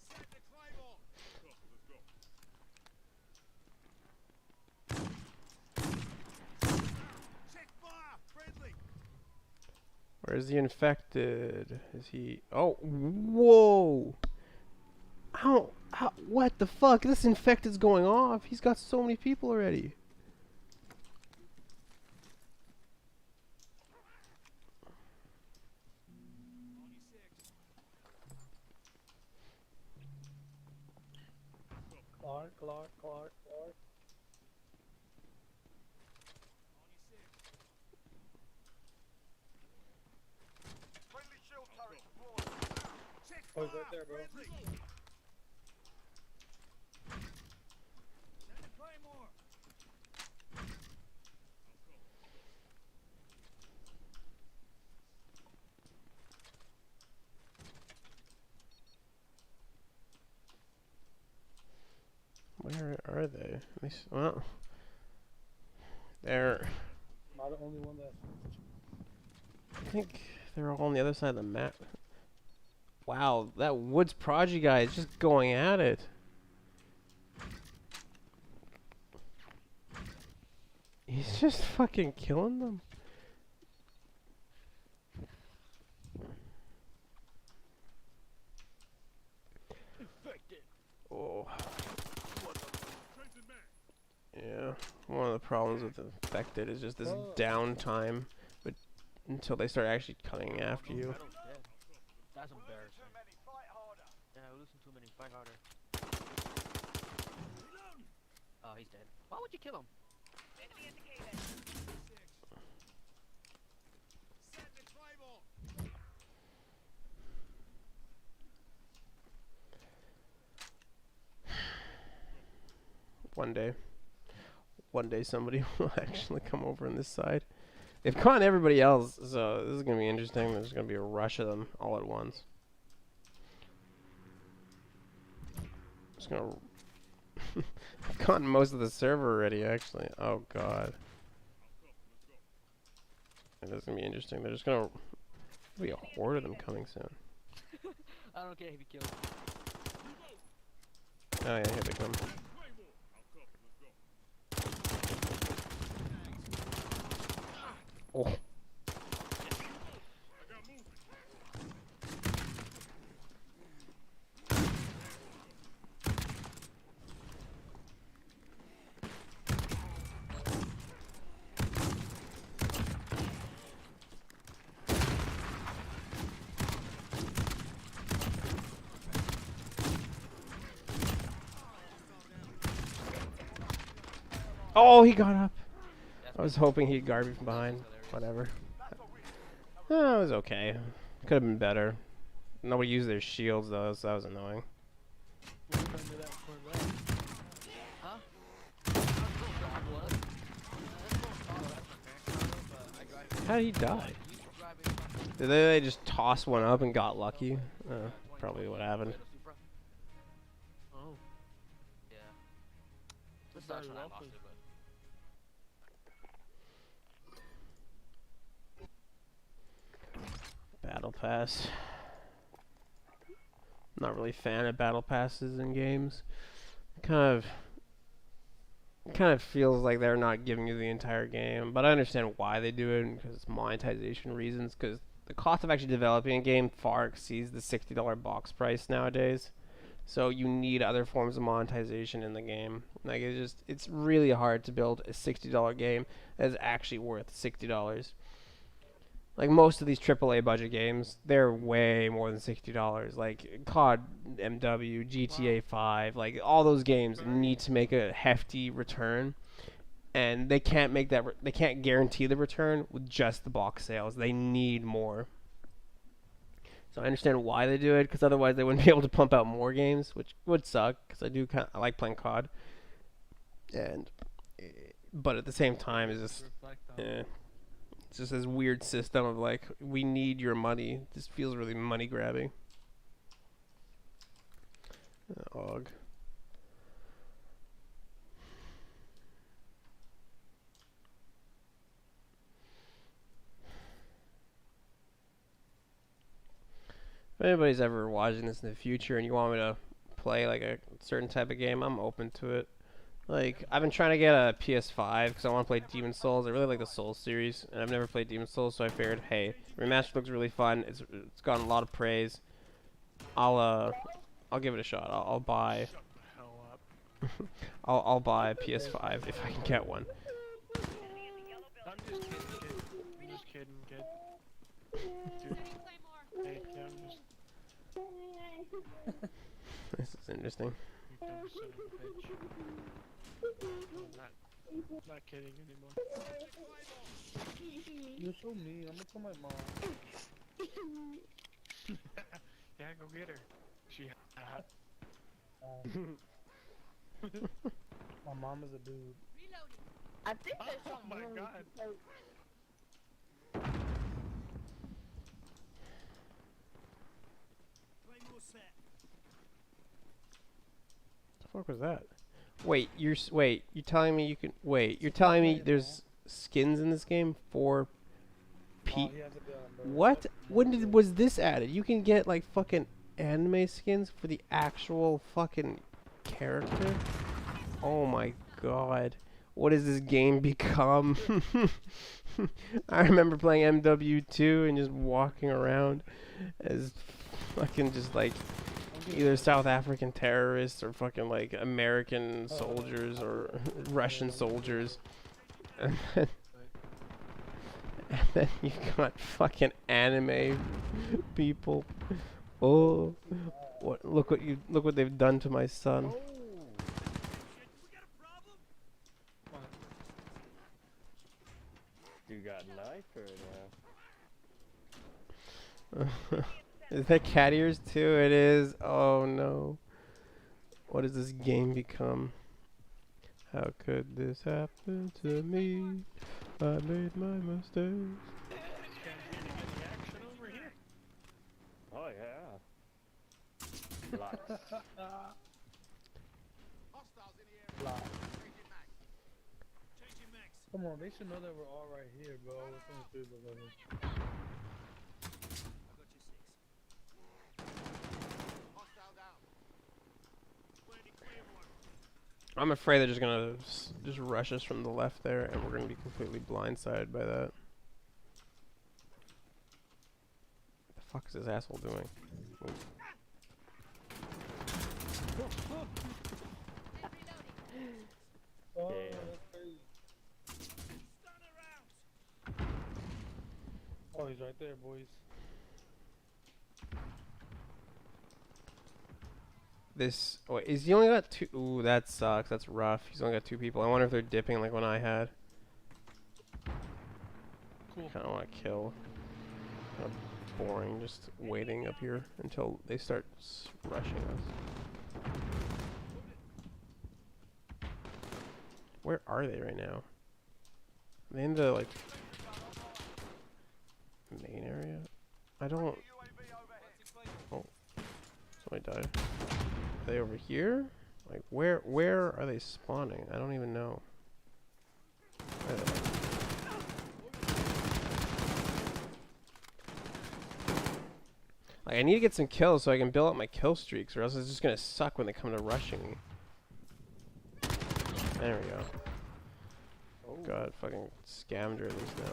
S1: Where's the infected? Is he... Oh, whoa! How, what the fuck? This infected's going off. He's got so many people already.
S2: Clark.
S4: Friendly shield turret deployed. Check
S2: Oh, he's right there, bro.
S1: Where are they? Well, they're...
S2: Am I the only one that?
S1: I think they're all on the other side of the map. Wow, that Woods Prodigy guy is just going at it. He's just fucking killing them. Oh. Yeah, one of the problems with infected is just this downtime, but until they start actually coming after you.
S5: That's embarrassing. Yeah, we're losing too many. Fight harder. Oh, he's dead. Why would you kill him? Enemy indicated.
S1: One day somebody will actually come over on this side. They've caught everybody else, so this is gonna be interesting. There's gonna be a rush of them all at once. Just gonna... I've gotten most of the server already, actually. Oh god. This is gonna be interesting. They're just gonna... There'll be a horde of them coming soon.
S5: I don't care if he kills him.
S1: Oh yeah, here they come. Oh. Oh, he got up. I was hoping he'd guard me from behind. Whatever. Oh, it was okay. Could have been better. Nobody used their shields though, so that was annoying.
S5: Huh?
S1: How did he die? Did they just toss one up and got lucky? Probably what happened.
S5: Oh. Yeah. This sucks when I lost it, but...
S1: Battle Pass. Not really a fan of battle passes in games. Kind of feels like they're not giving you the entire game, but I understand why they do it because it's monetization reasons. Because the cost of actually developing a game far exceeds the $60 box price nowadays. So you need other forms of monetization in the game. Like it's really hard to build a $60 game that is actually worth $60. Like most of these AAA budget games, they're way more than $60. Like COD, MW, GTA 5, like all those games need to make a hefty return, and they can't make that. They can't guarantee the return with just the box sales. They need more. So I understand why they do it, because otherwise they wouldn't be able to pump out more games, which would suck. Because I like playing COD, and but at the same time, it's just
S2: Reflect on
S1: eh. It's just this weird system of like, we need your money. This feels really money grabbing. Og. If anybody's ever watching this in the future and you want me to play like a certain type of game, I'm open to it. Like, I've been trying to get a PS5 because I want to play Demon Souls. I really like the Souls series, and I've never played Demon Souls, so I figured, hey, Remastered looks really fun. It's gotten a lot of praise. I'll give it a shot. I'll buy
S2: Shut the hell up.
S1: I'll buy a PS5 if I can get one.
S2: I'm just kidding, kid. I'm just kidding, kid. Dude. Hey, kid, I'm just...
S1: This is interesting.
S2: You dumb son of a bitch. I'm not kidding anymore. You're so mean. I'm gonna tell my mom. Yeah, go get her. She hot. My mom is a dude.
S3: I think there's
S2: Oh
S3: something
S2: my
S3: wrong with
S2: God.
S3: the plate.
S4: Claymore set.
S1: The fuck was that? Wait, you're telling me you can you're telling me there's skins in this game for
S2: Oh, he has a gun, bro.
S1: what? When was this added? You can get like fucking anime skins for the actual fucking character? Oh my god. What has this game become? I remember playing MW2 and just walking around as fucking just like either South African terrorists or fucking like American soldiers or Russian soldiers. And then you got fucking anime people. Oh, look what they've done to my son.
S4: We got a problem?
S6: You got knife or no?
S1: Is that cat ears too? It is. Oh no. What has this game become? How could this happen to me? I made my mistakes.
S2: Getting any action over here?
S6: Oh yeah. Lots.
S4: Hostiles in the area.
S2: Fly.
S4: Changing mags. Changing mags.
S2: Come on, they should know that we're all right here, bro. It's only 3 of us.
S4: I got you 6. Hostile down. Planting claymore.
S1: I'm afraid they're just gonna just rush us from the left there, and we're gonna be completely blindsided by that. What the fuck is this asshole doing?
S2: Oh,
S6: Damn.
S2: that's crazy.
S4: Stunner out.
S2: Oh, he's right there, boys.
S1: This. Oh, is he only got 2? Ooh, that sucks. That's rough. He's only got 2 people. I wonder if they're dipping like when I had.
S2: Cool.
S1: Kind of want to kill. Kind of boring, just waiting up here until they start rushing us. Where are they right now? Are they in the like main area? I don't.
S4: UAV overhead.
S1: Somebody died. Are they over here? Like where are they spawning? I don't even know. Where are they? Like, I need to get some kills so I can build up my kill streaks, or else it's just gonna suck when they come to rushing me. There we go. Oh god, fucking scavenger loose now.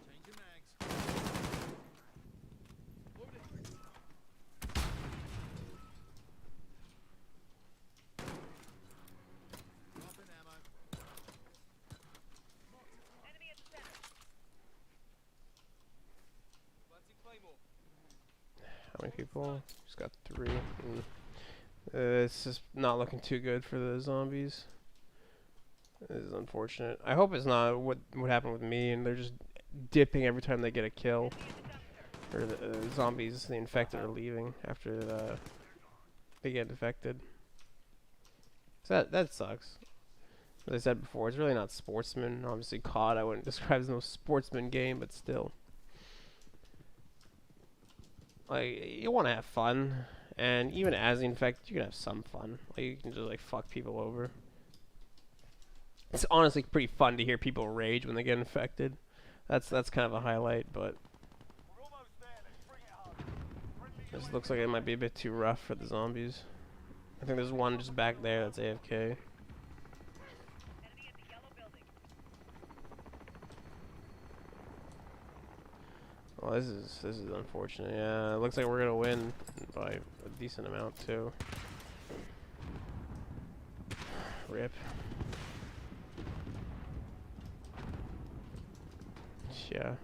S4: Changing mags.
S1: How many people? Just got 3. It's just not looking too good for the zombies. This is unfortunate. I hope it's not what happened with me and they're just dipping every time they get a kill. Or the zombies, the infected, are leaving after they get infected. So that sucks. As I said before, it's really not sportsman. Obviously, COD I wouldn't describe as no sportsman game, but still. Like, you want to have fun, and even as the infected, you can have some fun. Like, you can just like fuck people over. It's honestly pretty fun to hear people rage when they get infected. That's kind of a highlight, but
S4: We're almost there. Let's bring it home. Friendly
S1: this looks like it might be a bit too rough for the zombies. I think there's one just back there that's AFK. Well, this is unfortunate. Yeah, it looks like we're gonna win by a decent amount too. Rip. Yeah.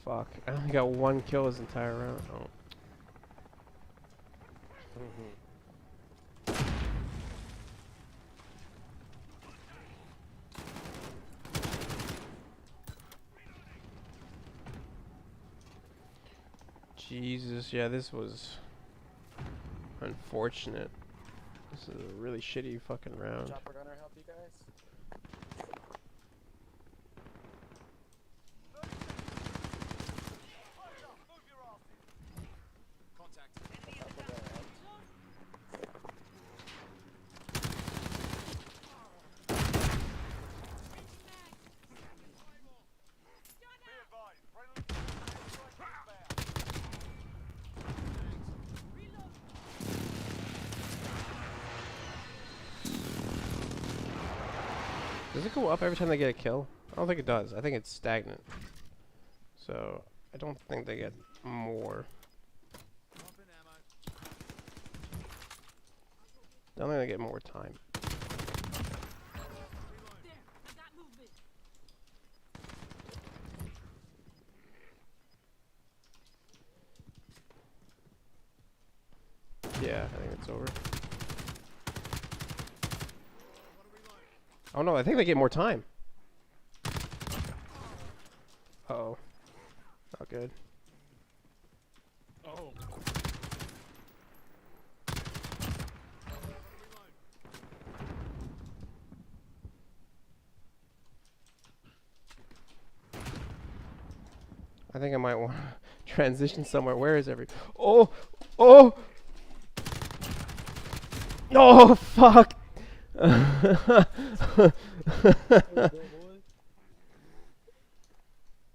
S1: Fuck. I only got 1 kill this entire round. Oh. Jesus, yeah, this was unfortunate. This is a really shitty fucking round.
S7: Chopper gunner help you guys?
S4: Move your asses. Contact.
S7: Chopper gunner help.
S4: Be advised. Friendly strike inbound.
S1: Does it go up every time they get a kill? I don't think it does. I think it's stagnant. So, I don't think they get more.
S4: Dropping ammo.
S1: I don't think they get more time. Yeah, I think it's over. Oh no, I think they get more time. Uh-oh. Not good.
S2: Oh.
S1: I think I might want to transition somewhere. Where is every... Oh! Oh! No, fuck!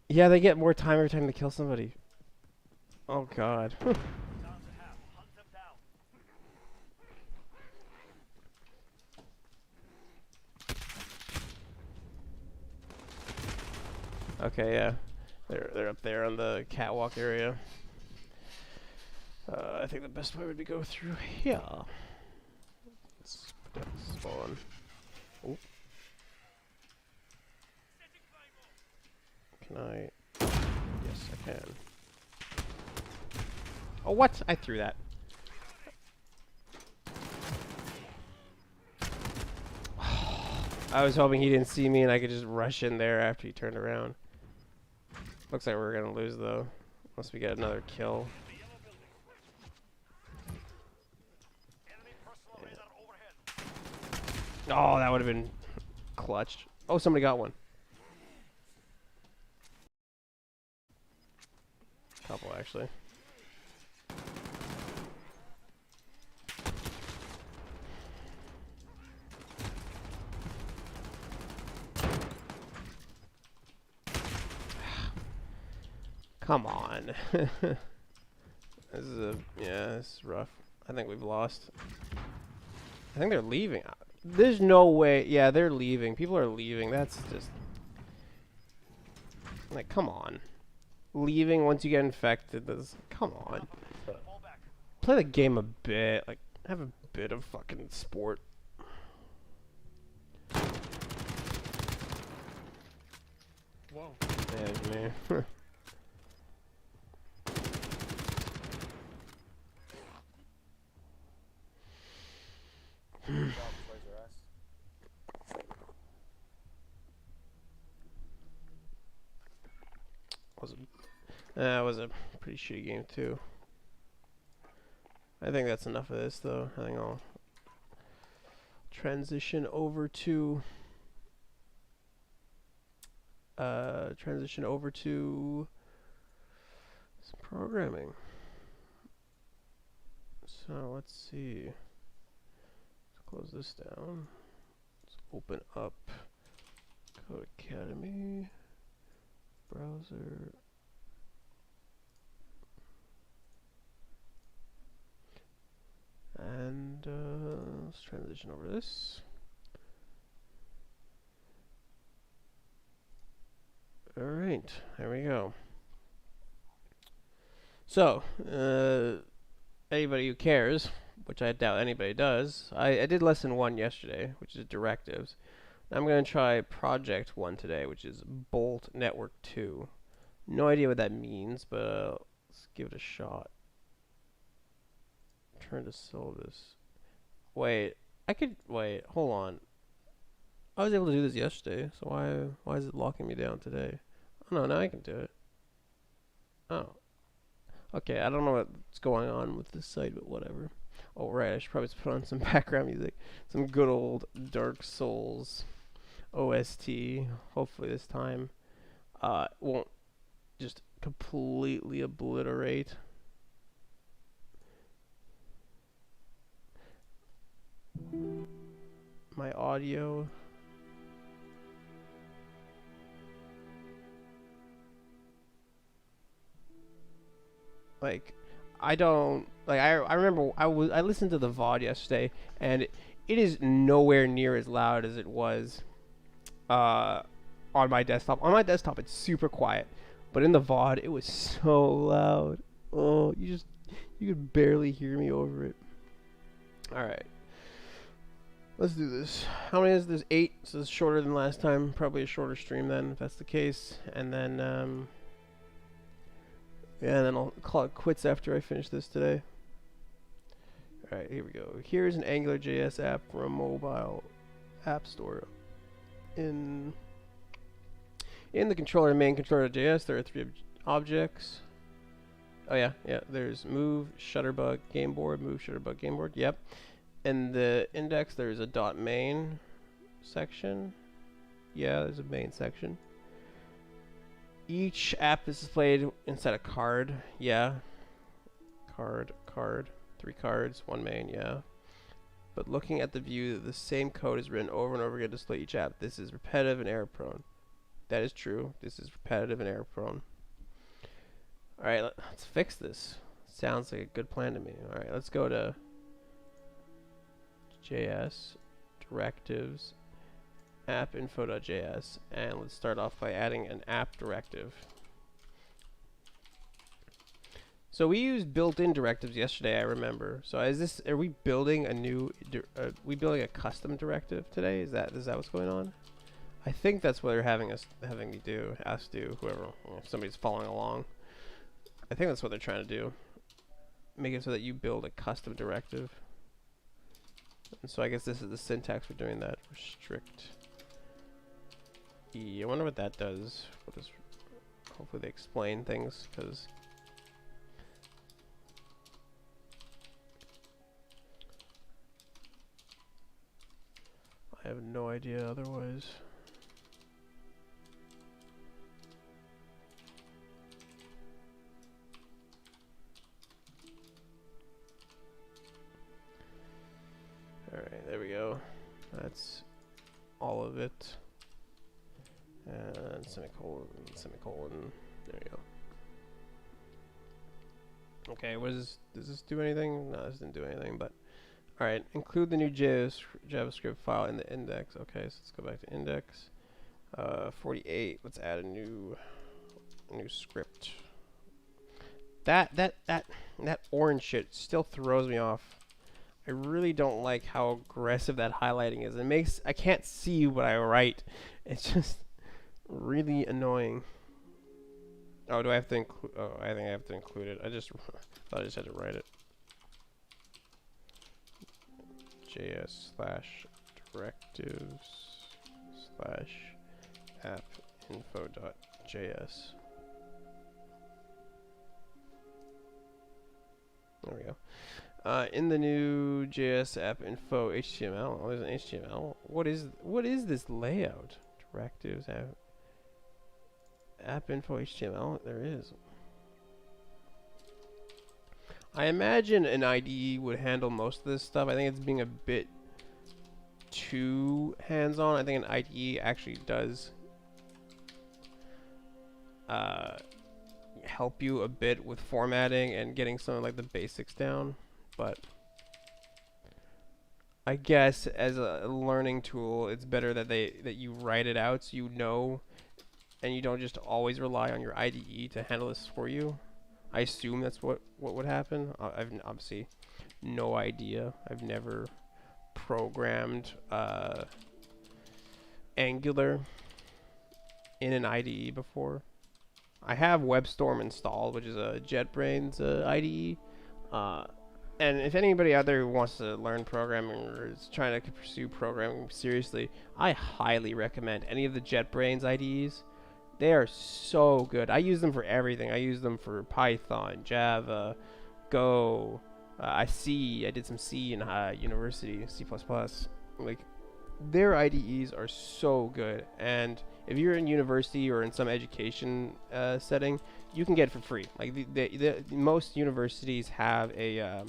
S1: Yeah, they get more time every time they kill somebody. Oh god.
S4: Time to have. Hunt them down.
S1: Okay, yeah. They're up there on the catwalk area. I think the best way would be go through here. Let's put that spawn. Oh. Can I? Yes, I can. Oh, what? I threw that. I was hoping he didn't see me and I could just rush in there after he turned around. Looks like we're gonna lose though, unless we get another kill. Oh, that would have been clutched. Oh, somebody got one. Couple actually. Come on. This is this is rough. I think we've lost. I think they're leaving. There's no way. Yeah, they're leaving. People are leaving. That's just like, come on. Leaving once you get infected. Come on. Play the game a bit. Like, have a bit of fucking sport.
S2: Whoa.
S1: Yeah, me.
S7: Good job, Toys R Us.
S1: Was a pretty shitty game too. I think that's enough of this though. I think I'll transition over to some programming. So let's see. Let's close this down. Let's open up Code Academy browser. And let's transition over this. Alright, there we go. So, anybody who cares, which I doubt anybody does, I did lesson 1 yesterday, which is directives. I'm going to try project 1 today, which is Bolt Network 2. No idea what that means, but let's give it a shot. Turn to syllabus. Wait, hold on. I was able to do this yesterday, so why is it locking me down today? Oh no, now I can do it. Oh. Okay, I don't know what's going on with this site, but whatever. Oh right, I should probably put on some background music. Some good old Dark Souls OST. Hopefully this time won't just completely obliterate my audio. Like, I don't like. I remember I listened to the VOD yesterday, and it is nowhere near as loud as it was on my desktop. On my desktop, it's super quiet, but in the VOD, it was so loud. Oh, you could barely hear me over it. All right. Let's do this. How many is this? 8. So it's shorter than last time. Probably a shorter stream then, if that's the case. And then, yeah, and then I'll call it quits after I finish this today. Alright, here we go. Here's an AngularJS app for a mobile app store. In the controller main controller.js, there are 3 objects. Oh yeah, there's move, shutterbug, gameboard, move, shutterbug, gameboard. Yep. In the index, there's a .main section. Yeah, there's a main section. Each app is displayed inside a card. Yeah. Card. 3 cards, 1 main, yeah. But looking at the view, the same code is written over and over again to display each app. This is repetitive and error prone. That is true. This is repetitive and error prone. Alright, let's fix this. Sounds like a good plan to me. Alright, let's go to JS, directives, appinfo.js, and let's start off by adding an app directive. So we used built-in directives yesterday, I remember. So are we building a new, we building a custom directive today? Is that what's going on? I think that's what they're having us do, whoever, if somebody's following along. I think that's what they're trying to do. Make it so that you build a custom directive. And so I guess this is the syntax for doing that. Restrict E. I wonder what that does. Hopefully they explain things, because I have no idea otherwise. Alright, there we go. That's all of it. And semicolon. There you go. Okay, does this do anything? No, this didn't do anything, but alright, include the new JavaScript file in the index. Okay, so let's go back to index. 48, let's add a new script. That orange shit still throws me off. I really don't like how aggressive that highlighting is. I can't see what I write. It's just really annoying. Oh, do I have to include? Oh, I think I have to include it. I just thought I just had to write it. directives/appinfo.js. There we go. In the new JS app info HTML, oh, there's an HTML. What is this layout? Directives app info HTML. There is. I imagine an IDE would handle most of this stuff. I think it's being a bit too hands-on. I think an IDE actually does help you a bit with formatting and getting some of like the basics down, but I guess as a learning tool, it's better that you write it out so you know, and you don't just always rely on your IDE to handle this for you. I assume that's what would happen. I've obviously no idea. I've never programmed Angular in an IDE before. I have WebStorm installed, which is a JetBrains IDE. And if anybody out there who wants to learn programming or is trying to pursue programming seriously, I highly recommend any of the JetBrains IDEs. They are so good. I use them for everything. I use them for Python, Java, Go. I did some C in university, C++. Like, their IDEs are so good. And if you're in university or in some education setting, you can get it for free. Like most universities have a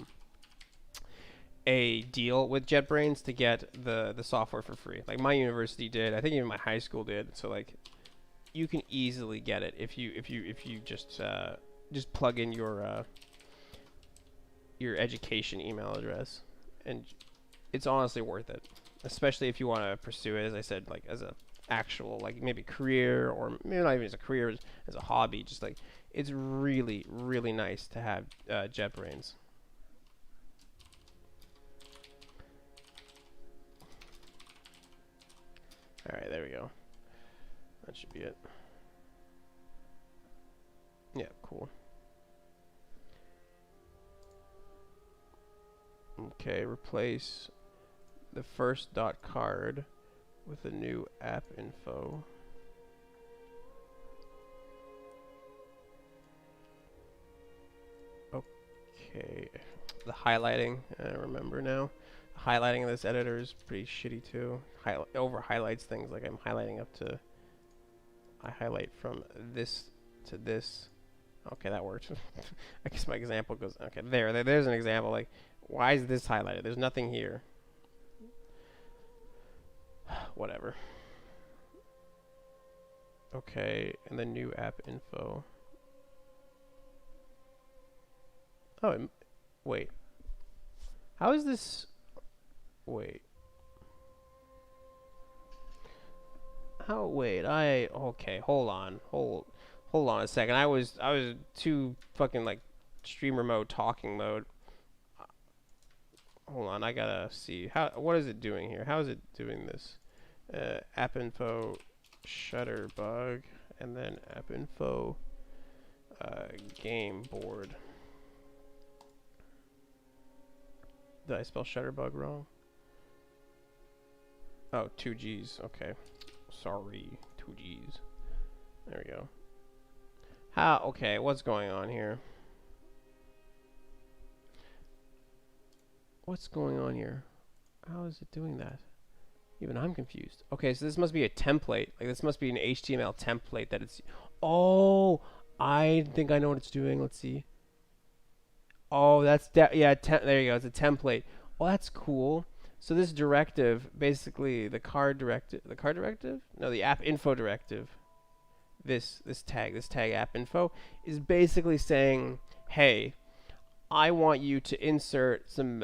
S1: deal with JetBrains to get the software for free. Like my university did. I think even my high school did. So like, you can easily get it if you just plug in your education email address, and it's honestly worth it, especially if you want to pursue it, as I said, like as a actual like maybe career, or maybe not even as a career, as a hobby. Just like, it's really nice to have JetBrains. Alright, there we go. That should be it. Yeah, cool. Okay, replace the first .card with a new app info. Okay, the highlighting, I remember now. Highlighting in this editor is pretty shitty too. Over highlights things. Like I'm highlighting up to, I highlight from this to this. Okay, that worked. I guess my example goes, okay, there's an example. Like, why is this highlighted? There's nothing here. Whatever. Okay, and then new app info. Oh, wait. How is this? Wait. Wait, okay, hold on a second. I was too fucking like streamer mode, talking mode. Hold on, I gotta see what is it doing here? How is it doing this? App info shutter bug, and then app info game board. Did I spell shutterbug wrong? Oh, 2 G's. Okay. Sorry, 2 G's. There we go. Okay, what's going on here? What's going on here? How is it doing that? Even I'm confused. Okay, so this must be a template. Like, this must be an HTML template that it's... Oh! I think I know what it's doing. Let's see. Oh, that's... yeah, there you go. It's a template. Oh, that's cool. So this directive, basically, the card directive... The card directive? No, the app info directive. This tag app info, is basically saying, hey, I want you to insert some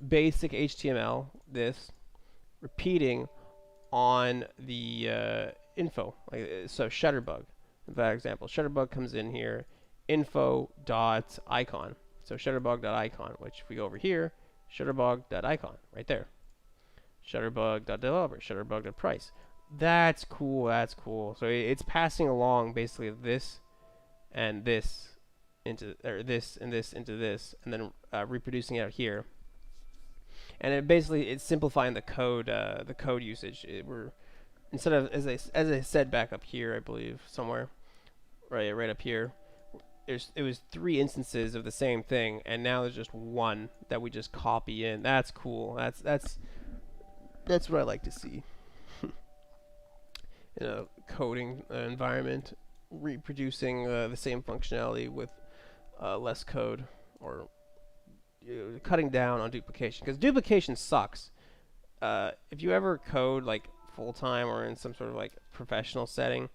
S1: basic HTML, repeating on the info. Like, so shutterbug, for example, shutterbug comes in here, info.icon. So shutterbug.icon, which if we go over here, shutterbug.icon, right there. Shutterbug.developer, shutterbug.price. That's cool, that's cool. So it's passing along basically this and this into, or this and this into this, and then reproducing it out here. and it basically it's simplifying the code usage. We're instead of as I said back up here, I believe somewhere, right up here. It was 3 instances of the same thing, and now there's just one that we just copy in. That's cool. That's what I like to see in a coding environment, reproducing the same functionality with less code, or cutting down on duplication, because duplication sucks. If you ever code like full time or in some sort of like professional setting,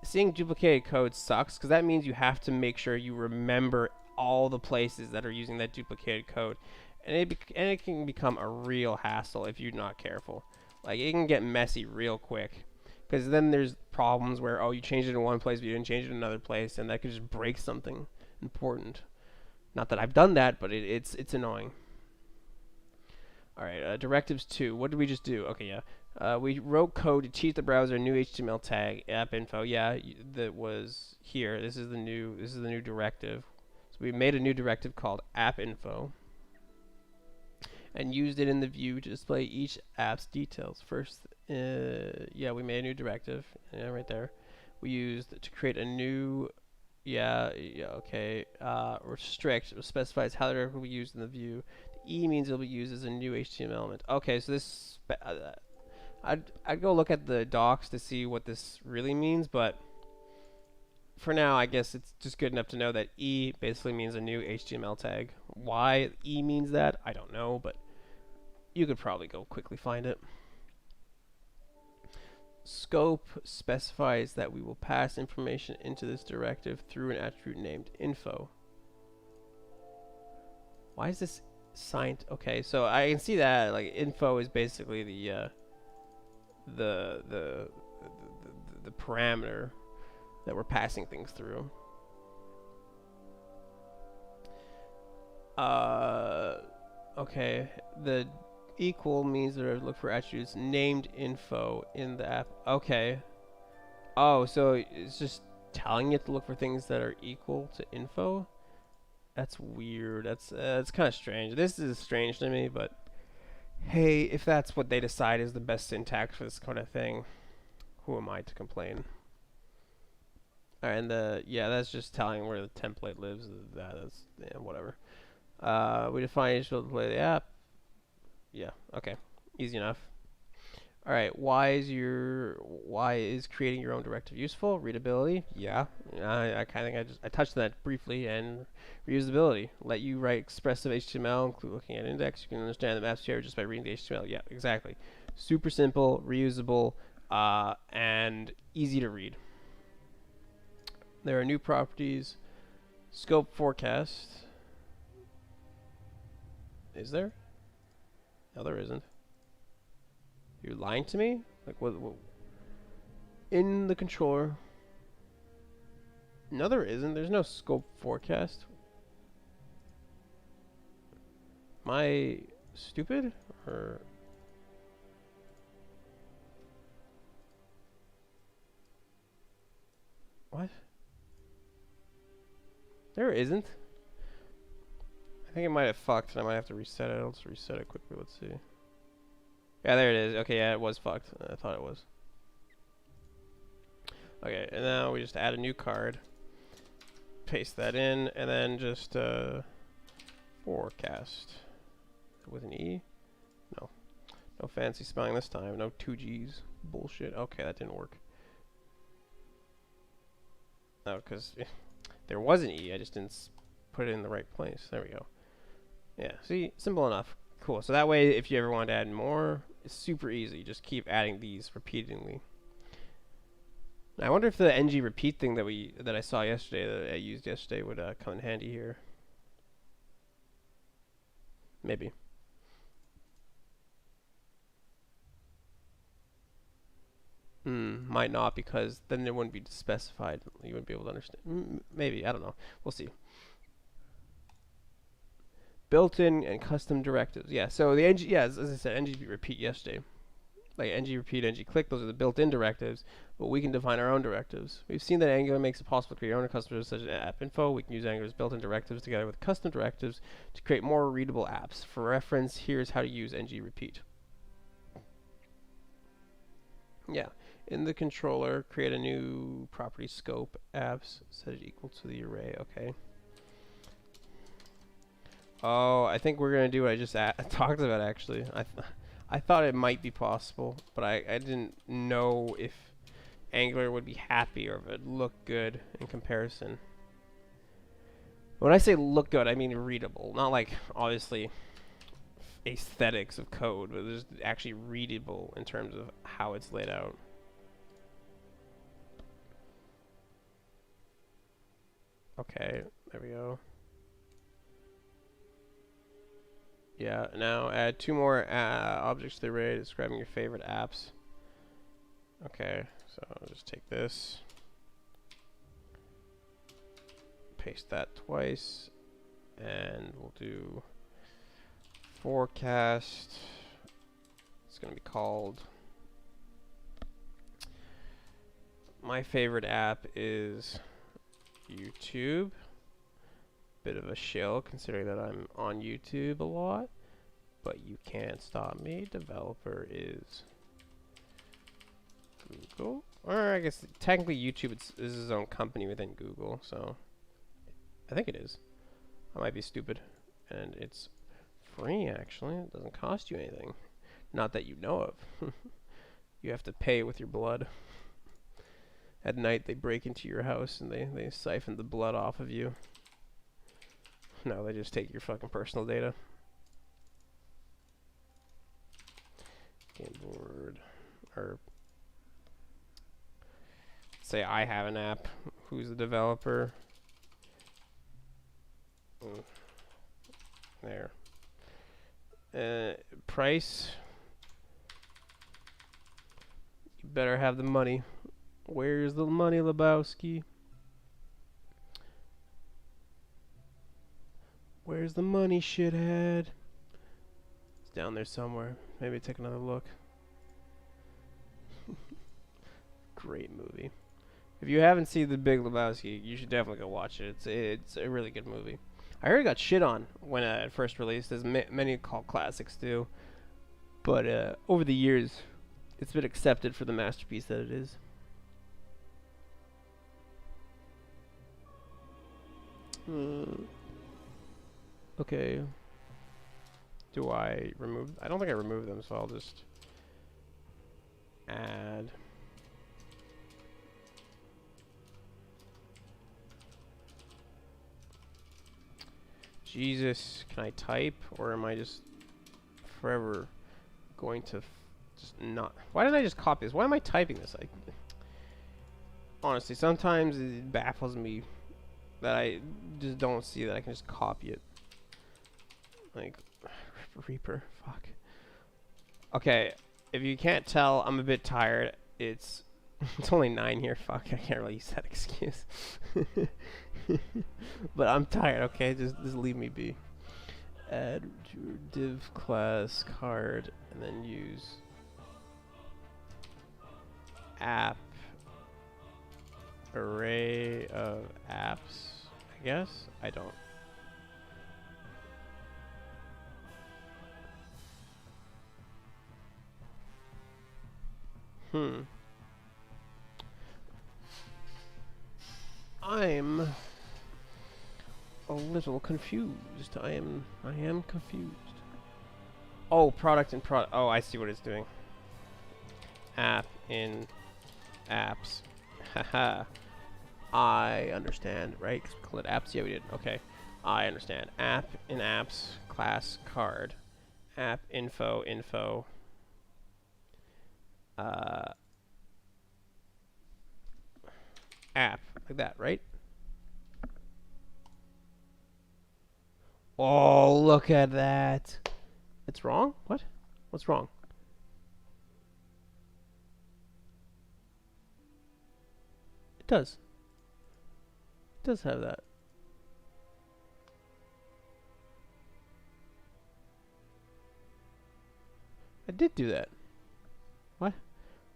S1: seeing duplicated code sucks, because that means you have to make sure you remember all the places that are using that duplicated code, and it can become a real hassle if you're not careful. Like, it can get messy real quick, because then there's problems where, oh, you changed it in one place but you didn't change it in another place, and that could just break something important. Not that I've done that, but it's annoying. Alright, directives 2. What did we just do? Okay, yeah. We wrote code to cheat the browser, new HTML tag, app info. Yeah, that was here. This is the new directive. So we made a new directive called app info, and used it in the view to display each app's details. First, yeah, we made a new directive. Yeah, right there. We used to create a new, okay. Restrict specifies how the directive will be used in the view. E means it'll be used as a new HTML element. Okay, so this, I'd go look at the docs to see what this really means, but for now, I guess it's just good enough to know that E basically means a new HTML tag. Why E means that, I don't know, but you could probably go quickly find it. Scope specifies that we will pass information into this directive through an attribute named info. Why is this signed? Okay, so I can see that like info is basically the parameter that we're passing things through. Okay, the equal means that I look for attributes named info in the app. Okay. Oh, so it's just telling it to look for things that are equal to info? That's weird. That's kind of strange. This is strange to me, but hey, if that's what they decide is the best syntax for this kind of thing, who am I to complain? Alright, and yeah, that's just telling where the template lives. That's, yeah, whatever. We define each field to play the app. Yeah, okay. Easy enough. Alright, why is creating your own directive useful? Readability? Yeah. I kind of I touched on that briefly. And reusability. Let you write expressive HTML, include looking at index. You can understand the maps here just by reading the HTML. Yeah, exactly. Super simple, reusable, and easy to read. There are new properties. Scope forecast. Is there? No, there isn't. You're lying to me? Like, what? In the controller. No, there isn't. There's no scope forecast. Am I stupid? Or... what? There isn't. I think it might have fucked, and I might have to reset it. I'll just reset it quickly. Let's see. Yeah, there it is. Okay, yeah, it was fucked. I thought it was. Okay, and now we just add a new card. Paste that in, and then just forecast. With an E? No. No fancy spelling this time. No 2 G's. Bullshit. Okay, that didn't work. No, because there was an E. I just didn't put it in the right place. There we go. Yeah, see? Simple enough. Cool. So that way, if you ever want to add more, it's super easy. Just keep adding these repeatedly. I wonder if the ng repeat thing that I saw yesterday, that I used yesterday, would come in handy here. Maybe. Might not, because then it wouldn't be specified. You wouldn't be able to understand. Maybe, I don't know. We'll see. Built-in and custom directives. Yeah, so the ng, yeah, as I said, ng repeat yesterday. Like ng repeat, ng click, those are the built-in directives. but we can define our own directives. We've seen that Angular makes it possible to create our own customers such as app info. We can use Angular's built-in directives together with custom directives to create more readable apps. For reference, here's how to use ng repeat. Yeah, in the controller, create a new property scope apps, set it equal to the array. Okay. Oh, I think we're gonna do what I just talked about. Actually, I thought it might be possible, but I didn't know if Angular would be happy or if it'd look good in comparison. When I say look good, I mean readable, not like obviously aesthetics of code, but just actually readable in terms of how it's laid out. Okay, there we go. Yeah, now add 2 more objects to the array describing your favorite apps. Okay, so I'll just take this, paste that twice, and we'll do forecast. It's going to be called, my favorite app is YouTube. Bit of a shill considering that I'm on YouTube a lot, but you can't stop me. Developer is Google, or I guess technically YouTube is his own company within Google, so I think it is. I might be stupid, and it's free actually. It doesn't cost you anything, not that you know of. You have to pay with your blood. At night they break into your house and they siphon the blood off of you. No, they just take your fucking personal data. Game board, or say I have an app. Who's the developer? There. Price. You better have the money. Where's the money, Lebowski? Where's the money, shithead? It's down there somewhere. Maybe take another look. Great movie. If you haven't seen The Big Lebowski, you should definitely go watch it. It's a really good movie. I heard it got shit on when it first released, as many call classics do. But over the years, it's been accepted for the masterpiece that it is. Okay. Do I remove? I don't think I removed them, so I'll just add. Jesus, can I type, or am I just forever going to just not? Why didn't I just copy this? Why am I typing this? Honestly, sometimes it baffles me that I just don't see that I can just copy it. Like, Reaper, fuck. Okay, if you can't tell, I'm a bit tired. It's only 9 here. Fuck, I can't really use that excuse. But I'm tired. Okay, just leave me be. Add your div class card, and then use app array of apps. I guess I don't. I'm a little confused. I am confused. Oh, product and product. Oh, I see what it's doing. App in apps. Haha. I understand, right? Call it apps. Yeah, we did. Okay. I understand. App in apps class card. App info. App, like that, right? Oh, look at that. It's wrong? What? What's wrong? It does. It does have that. I did do that. What?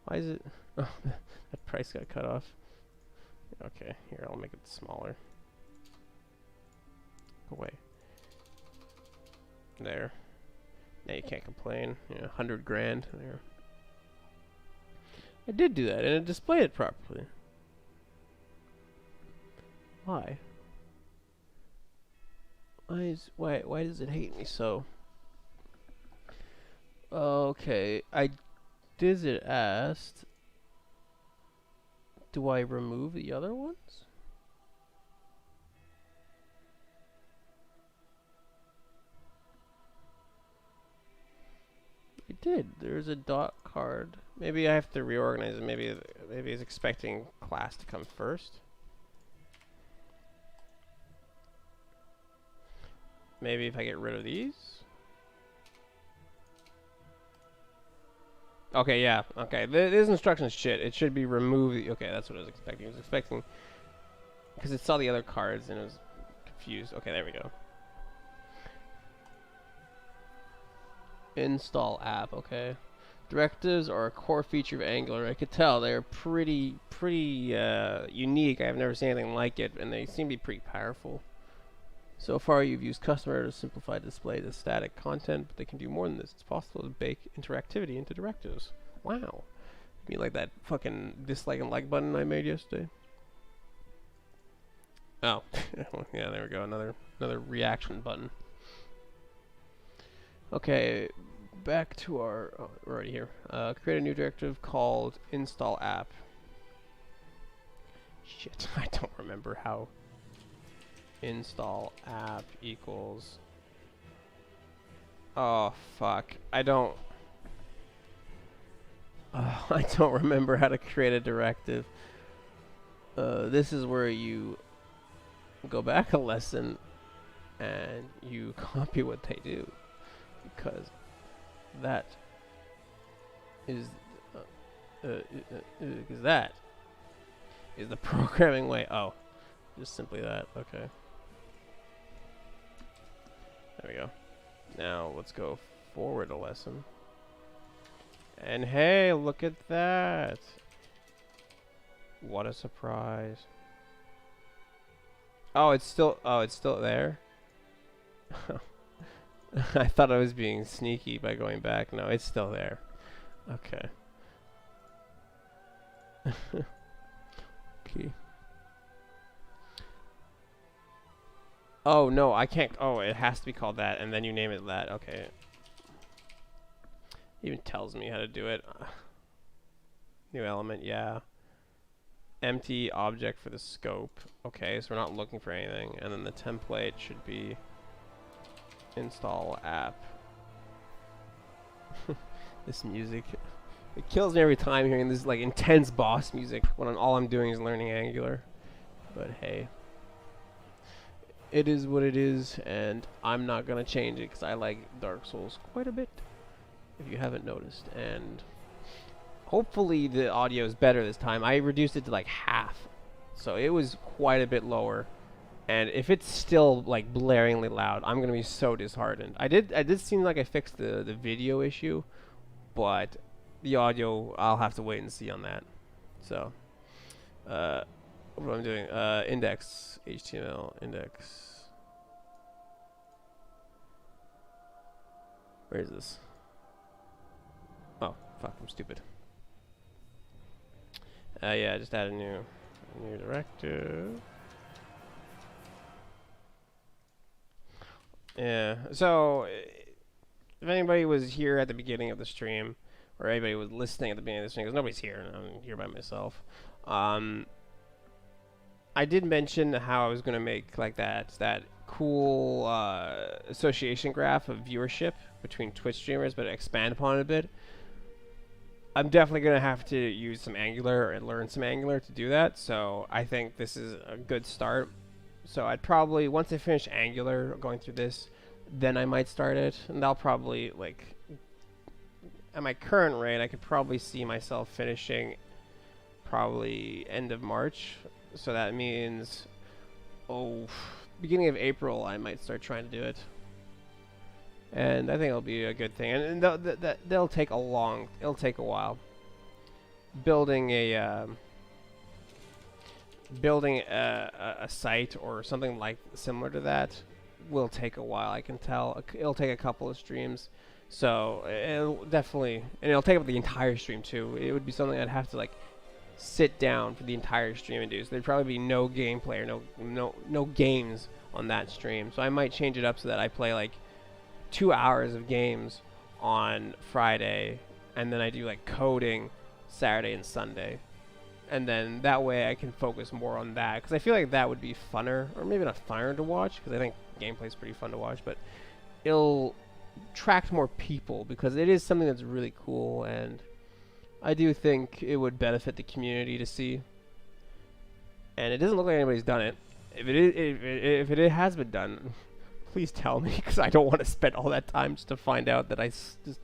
S1: Why is it? Oh, that price got cut off. Okay, here, I'll make it smaller. Go away. There. Now you can't complain. Yeah, 100 grand. There. I did do that, and it displayed it properly. Why? Why does it hate me so? Okay, it asked, do I remove the other ones? It did. There's a dot card. Maybe I have to reorganize it. Maybe it's expecting class to come first. Maybe if I get rid of these. Okay, yeah. Okay, this instruction's shit. It should be remove. Okay, that's what I was expecting. I was expecting because it saw the other cards and it was confused. Okay, there we go. Install app. Okay. Directives are a core feature of Angular. I could tell they're pretty unique. I've never seen anything like it, and they seem to be pretty powerful. So far, you've used customer to simplify display the static content, but they can do more than this. It's possible to bake interactivity into directives. Wow. You mean like that fucking dislike and like button I made yesterday? Oh, yeah, there we go. Another reaction button. Okay, back to our... Oh, we're already here. Create a new directive called install app. Shit, I don't remember how... Install app equals... Oh, fuck. I don't remember how to create a directive. This is where you go back a lesson and you copy what they do. Because that is... because that is the programming way. Oh, just simply that. Okay. There we go. Now let's go forward a lesson. And hey, look at that. What a surprise. Oh, it's still there. I thought I was being sneaky by going back. No, it's still there. Okay. Okay. Oh, no, I can't. Oh, it has to be called that, and then you name it that. Okay. It even tells me how to do it. New element, yeah. Empty object for the scope. Okay, so we're not looking for anything. And then the template should be install app. This music. It kills me every time hearing this like intense boss music when all I'm doing is learning Angular. But hey. It is what it is, and I'm not gonna change it because I like Dark Souls quite a bit, if you haven't noticed. And hopefully the audio is better this time. I reduced it to like half, so it was quite a bit lower. And if it's still like blaringly loud, I'm gonna be so disheartened. I did seem like I fixed the video issue, but the audio I'll have to wait and see on that. So, what I'm doing? Index HTML index. Where is this? Oh, fuck! I'm stupid. Yeah, just add a new directive. Yeah. So, if anybody was here at the beginning of the stream, or anybody was listening at the beginning of the stream, because nobody's here, and I'm here by myself. I did mention how I was going to make like that cool association graph of viewership between Twitch streamers, but expand upon it a bit. I'm definitely going to have to use some Angular and learn some Angular to do that, so I think this is a good start. So I'd probably, once I finish Angular, going through this, then I might start it, and I'll probably, like, at my current rate, I could probably see myself finishing probably end of March. So that means, beginning of April, I might start trying to do it. And I think it'll be a good thing. And they'll take it'll take a while. building a site or something like similar to that will take a while. I can tell it'll take a couple of streams, so it'll definitely, and it'll take up the entire stream too. It would be something I'd have to like sit down for the entire stream and do. So there'd probably be no gameplay or no games on that stream. So I might change it up so that I play like 2 hours of games on Friday, and then I do like coding Saturday and Sunday. And then that way I can focus more on that, because I feel like that would be funner, or maybe not funner to watch, because I think gameplay is pretty fun to watch, but it'll attract more people because it is something that's really cool, and I do think it would benefit the community to see. And it doesn't look like anybody's done it. If it has been done, please tell me, because I don't want to spend all that time just to find out that I just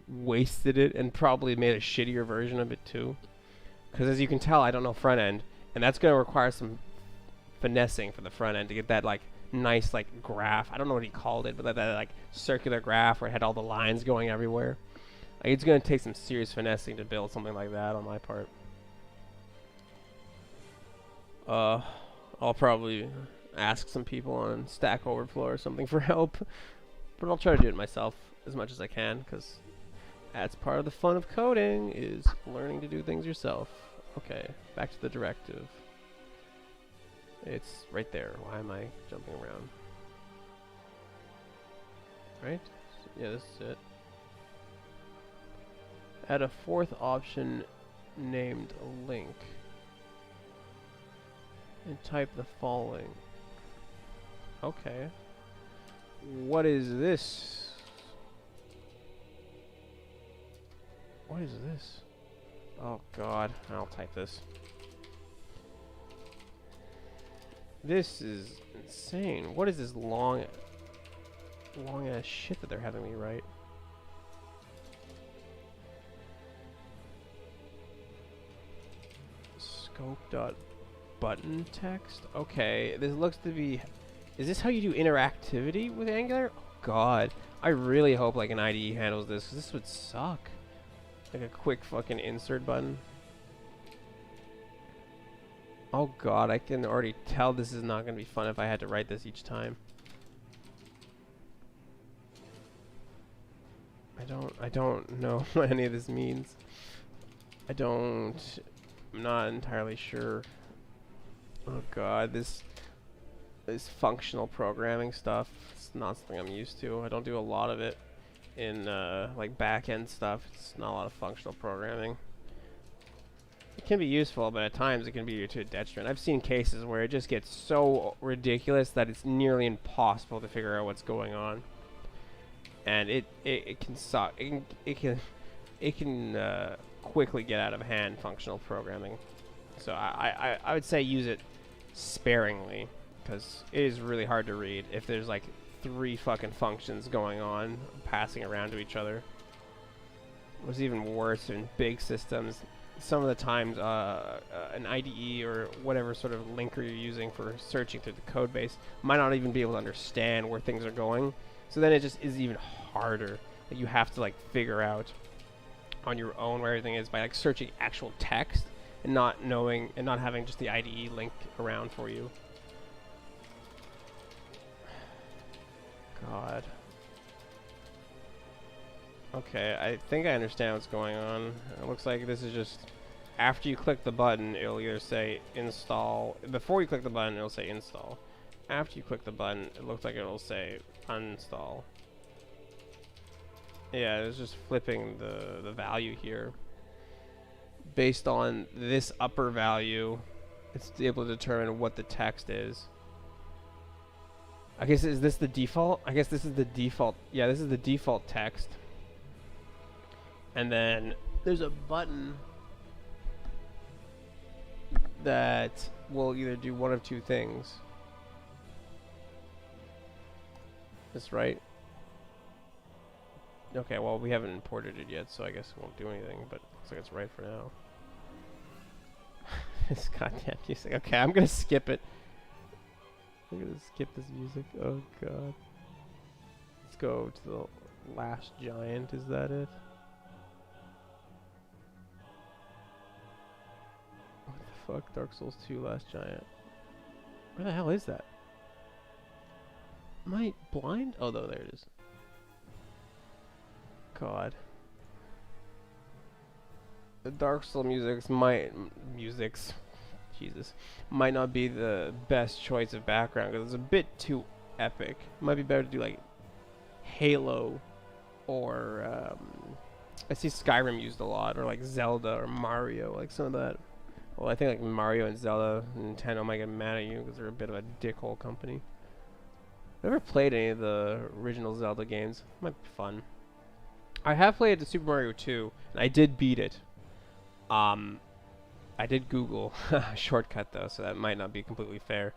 S1: wasted it and probably made a shittier version of it too. Because as you can tell, I don't know front end, and that's going to require some finessing for the front end to get that like nice like graph. I don't know what he called it, but that like circular graph where it had all the lines going everywhere. Like, it's going to take some serious finessing to build something like that on my part. I'll probably ask some people on Stack Overflow or something for help, but I'll try to do it myself as much as I can, because that's part of the fun of coding, is learning to do things yourself. Okay, back to the directive. It's right there. Why am I jumping around? Right? Yeah, this is it. Add a fourth option named link. And type the following. Okay. What is this? What is this? Oh god, I'll type this. This is insane. What is this long ass shit that they're having me write? Scope dot button text? Okay, this looks to be... Is this how you do interactivity with Angular? Oh god, I really hope like an IDE handles this, 'cause this would suck. Like a quick fucking insert button. Oh god, I can already tell this is not going to be fun if I had to write this each time. I don't know what any of this means. I'm not entirely sure. Oh god, this functional programming stuff, it's not something I'm used to. I don't do a lot of it in like back-end stuff. It's not a lot of functional programming. It can be useful, but at times it can be to a detriment. I've seen cases where it just gets so ridiculous that it's nearly impossible to figure out what's going on, and it can suck. It can quickly get out of hand, functional programming. So I would say use it sparingly, because it is really hard to read if there's like 3 fucking functions going on, passing around to each other. What's even worse in big systems, some of the times an IDE or whatever sort of linker you're using for searching through the code base might not even be able to understand where things are going. So then it just is even harder. Like, you have to like figure out on your own where everything is by like searching actual text and not knowing and not having just the IDE link around for you. God. Okay, I think I understand what's going on. It looks like this is just after you click the button, it'll either say install. Before you click the button, it'll say install. After you click the button, it looks like it'll say uninstall. Yeah, it's just flipping the value here. Based on this upper value, it's able to determine what the text is. I guess, is this the default? I guess this is the default. Yeah, this is the default text. And then there's a button that will either do one of 2 things. That's right. Okay, well, we haven't imported it yet, so I guess it won't do anything, but it looks like it's right for now. This goddamn music. Okay, I'm gonna skip it. I'm gonna skip this music. Oh god. Let's go to the last giant. Is that it? fuck? Dark Souls 2 Last Giant. Where the hell is that? Am I blind? Oh, no, there it is. God. The Dark Souls Jesus, might not be the best choice of background because it's a bit too epic. Might be better to do like Halo or I see Skyrim used a lot, or like Zelda or Mario, like some of that. Well, I think like Mario and Zelda, Nintendo might get mad at you because they're a bit of a dickhole company. Never played any of the original Zelda games. Might be fun. I have played the Super Mario 2, and I did beat it. I did Google a shortcut though, so that might not be completely fair,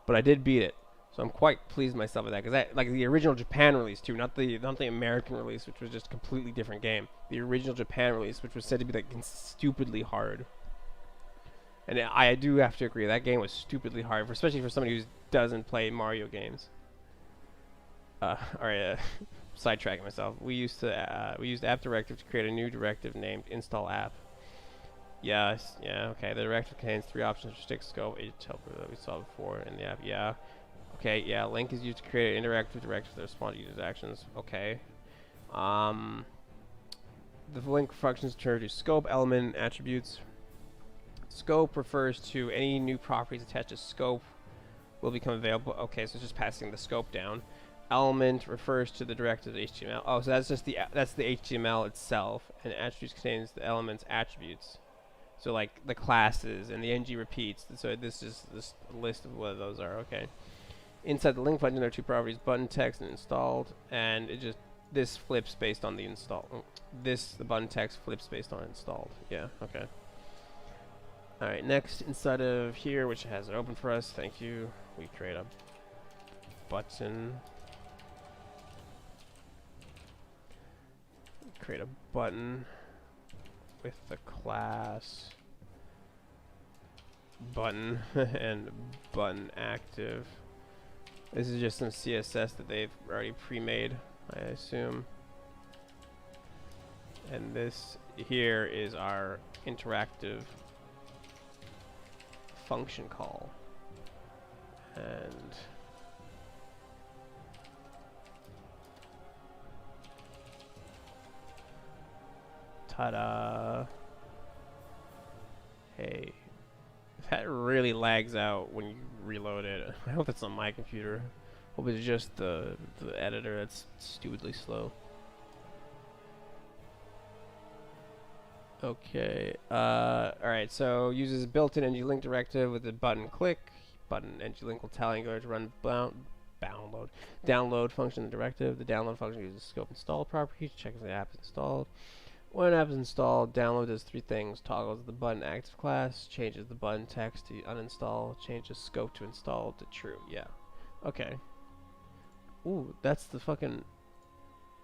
S1: but I did beat it, so I'm quite pleased with myself with that. Because like the original Japan release too, not the American release, which was just a completely different game. The original Japan release, which was said to be like stupidly hard, and I do have to agree that game was stupidly hard, especially for somebody who doesn't play Mario games. Alright, sidetracking myself. We used app directive to create a new directive named install app. Yes, yeah, okay. The directive contains 3 options: restrict scope, age helper that we saw before in the app. Yeah. Okay, yeah. Link is used to create an interactive directive that responds to users' actions. Okay. The link functions turn to scope, element, attributes. Scope refers to any new properties attached to scope will become available. Okay, so it's just passing the scope down. Element refers to the directive HTML. Oh, so that's just the HTML itself, and attributes contains the element's attributes. So like the classes and the ng repeats. So this is this list of what those are. Okay. Inside the link function, there are 2 properties: button text and installed, and it just this flips based on the install. The button text flips based on installed. Yeah. Okay. All right. Next, inside of here, which has it open for us. Thank you. We create a button. Create a button with the class button and button active. This is just some CSS that they've already pre-made, I assume. And this here is our interactive function call. And ta-da! Hey, that really lags out when you reload it. I hope it's on my computer. Hope it's just the editor that's stupidly slow. Okay. Alright, so uses built-in ng-link directive with the button click. Button ng-link will tell Angular to run download function in the directive. The download function uses scope install property to check if the app is installed. When an app is installed, download does 3 things: toggles the button active class, changes the button text to uninstall, changes scope to install to true. Yeah. Okay. Ooh, that's the fucking.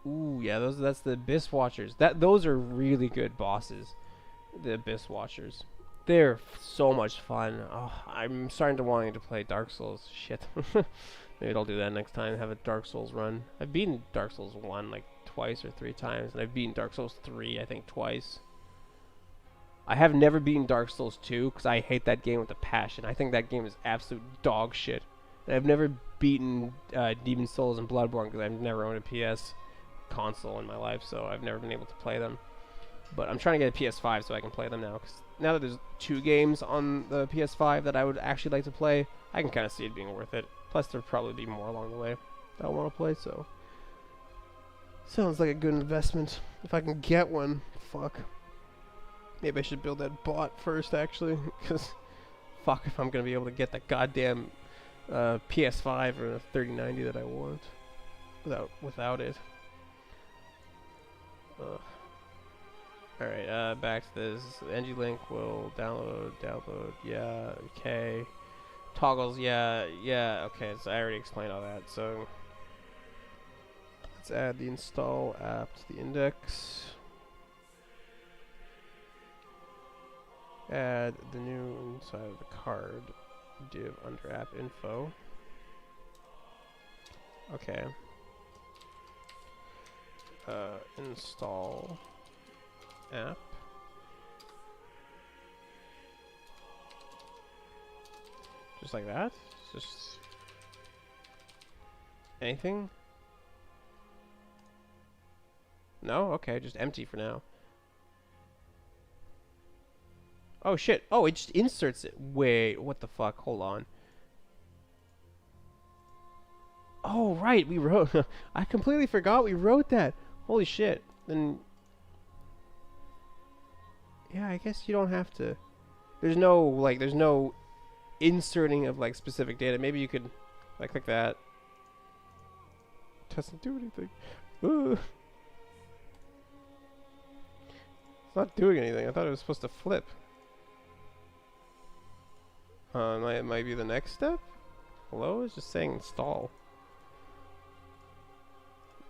S1: Ooh, yeah. That's the Abyss Watchers. Those are really good bosses. The Abyss Watchers. They're so much fun. Oh, I'm starting to wanting to play Dark Souls. Shit. Maybe I'll do that next time. Have a Dark Souls run. I've beaten Dark Souls 1 like twice or 3 times, and I've beaten Dark Souls 3 I think twice. I have never beaten Dark Souls 2 because I hate that game with a passion. I think that game is absolute dog shit. And I've never beaten Demon Souls and Bloodborne because I've never owned a PS console in my life, so I've never been able to play them. But I'm trying to get a PS5 so I can play them now, because now that there's 2 games on the PS5 that I would actually like to play, I can kind of see it being worth it. Plus there'll probably be more along the way that I want to play, so sounds like a good investment. If I can get one, fuck. Maybe I should build that bot first, actually, because fuck if I'm going to be able to get that goddamn PS5 or the 3090 that I want without it. Alright, back to this. ng-link will download, yeah, okay. Toggles, yeah, okay, so I already explained all that, so let's add the install app to the index. Add the new inside of the card div under app info. Okay. Install app. Just like that? Just anything? No? Okay, just empty for now. Oh shit. Oh, it just inserts it. Wait, what the fuck? Hold on. Oh, right, we wrote... I completely forgot we wrote that. Holy shit. Then... Yeah, I guess you don't have to... There's no, like, there's no inserting of, like, specific data. Maybe you could, like, click that. Doesn't do anything. Ugh. It's not doing anything. I thought it was supposed to flip. It might be the next step? Hello? It's just saying install.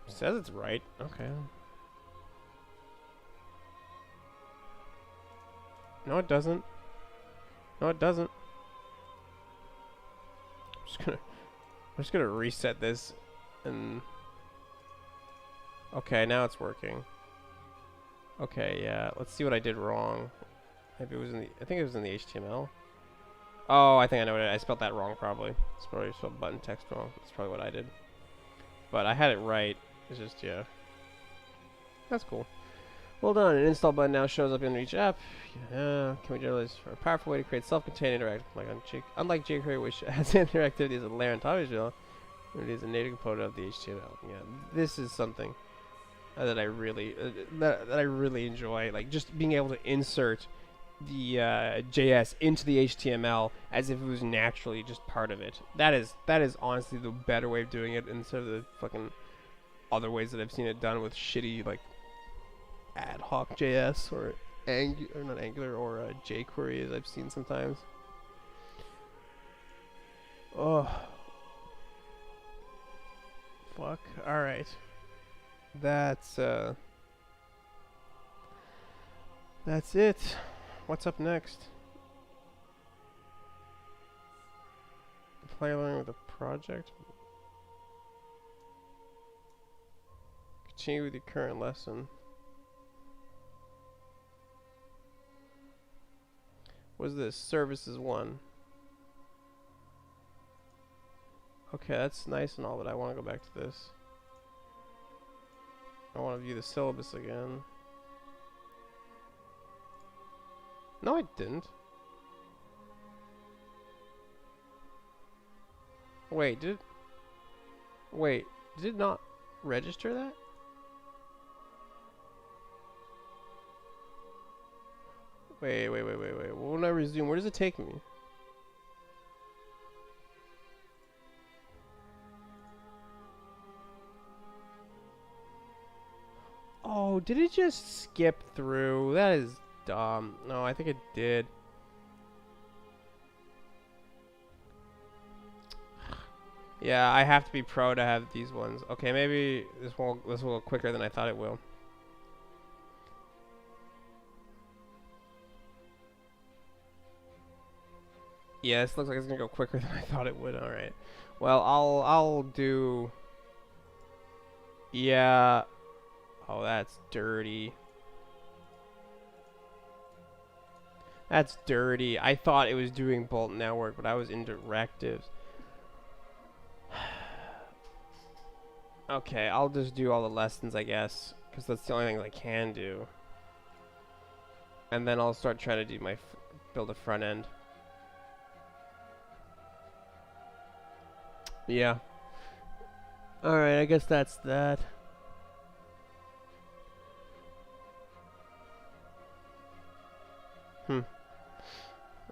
S1: It says it's right. Okay. No, it doesn't. No, it doesn't. I'm just gonna reset this and... Okay, now it's working. Okay, yeah. Let's see what I did wrong. Maybe it was in the... I think it was in the HTML. Oh, I think I know what I spelled that wrong, probably. It's probably spelled button text wrong. That's probably what I did. But I had it right. It's just, yeah. That's cool. Well done. An install button now shows up in each app. Yeah. Can we generalize for a powerful way to create self-contained interactive, unlike jQuery, which has interactivity as a layer on top of HTML, it is a native component of the HTML. Yeah, this is something that I really that I really enjoy. Like just being able to insert the JS into the HTML as if it was naturally just part of it. That is honestly the better way of doing it instead of the fucking other ways that I've seen it done with shitty like ad hoc JS or not Angular or jQuery as I've seen sometimes. Oh, fuck. All right, that's it. What's up next? Play along with a project. Continue with your current lesson. What is this? Services 1. Okay, that's nice and all, but I want to go back to this. I want to view the syllabus again. No, I didn't. Wait, did it not register that? Wait. When I resume, where does it take me? Oh, did it just skip through? That is dumb. No, I think it did. Yeah, I have to be pro to have these ones. Okay, maybe this will go quicker than I thought it will. Yeah, this looks like it's gonna go quicker than I thought it would. All right. Well, I'll do. Yeah. Oh, that's dirty. That's dirty. I thought it was doing Bolt Network, but I was in directives. Okay, I'll just do all the lessons, I guess, because that's the only thing I can do. And then I'll start trying to do my build a front end. Yeah. Alright, I guess that's that.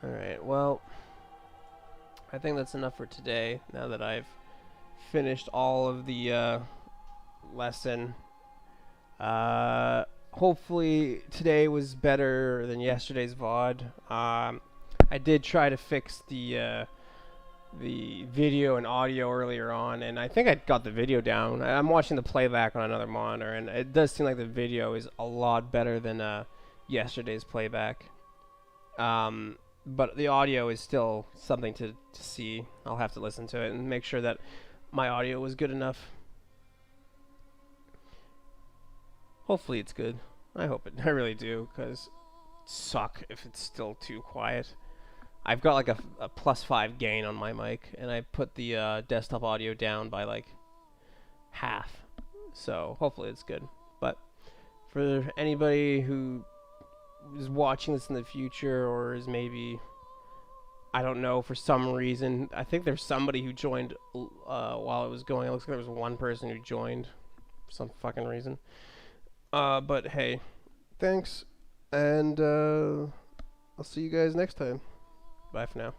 S1: Alright, well, I think that's enough for today, now that I've finished all of the lesson. Hopefully today was better than yesterday's VOD. I did try to fix the video and audio earlier on, and I think I got the video down. I'm watching the playback on another monitor, and it does seem like the video is a lot better than yesterday's playback. But the audio is still something to see. I'll have to listen to it and make sure that my audio was good enough. Hopefully it's good. I hope it. I really do, because suck if it's still too quiet. I've got like a +5 gain on my mic, and I put the desktop audio down by like half. So hopefully it's good. But for anybody who is watching this in the future, or is maybe, I don't know, for some reason, I think there's somebody who joined while it was going. It looks like there was one person who joined for some fucking reason. But hey, thanks, and I'll see you guys next time. Bye for now.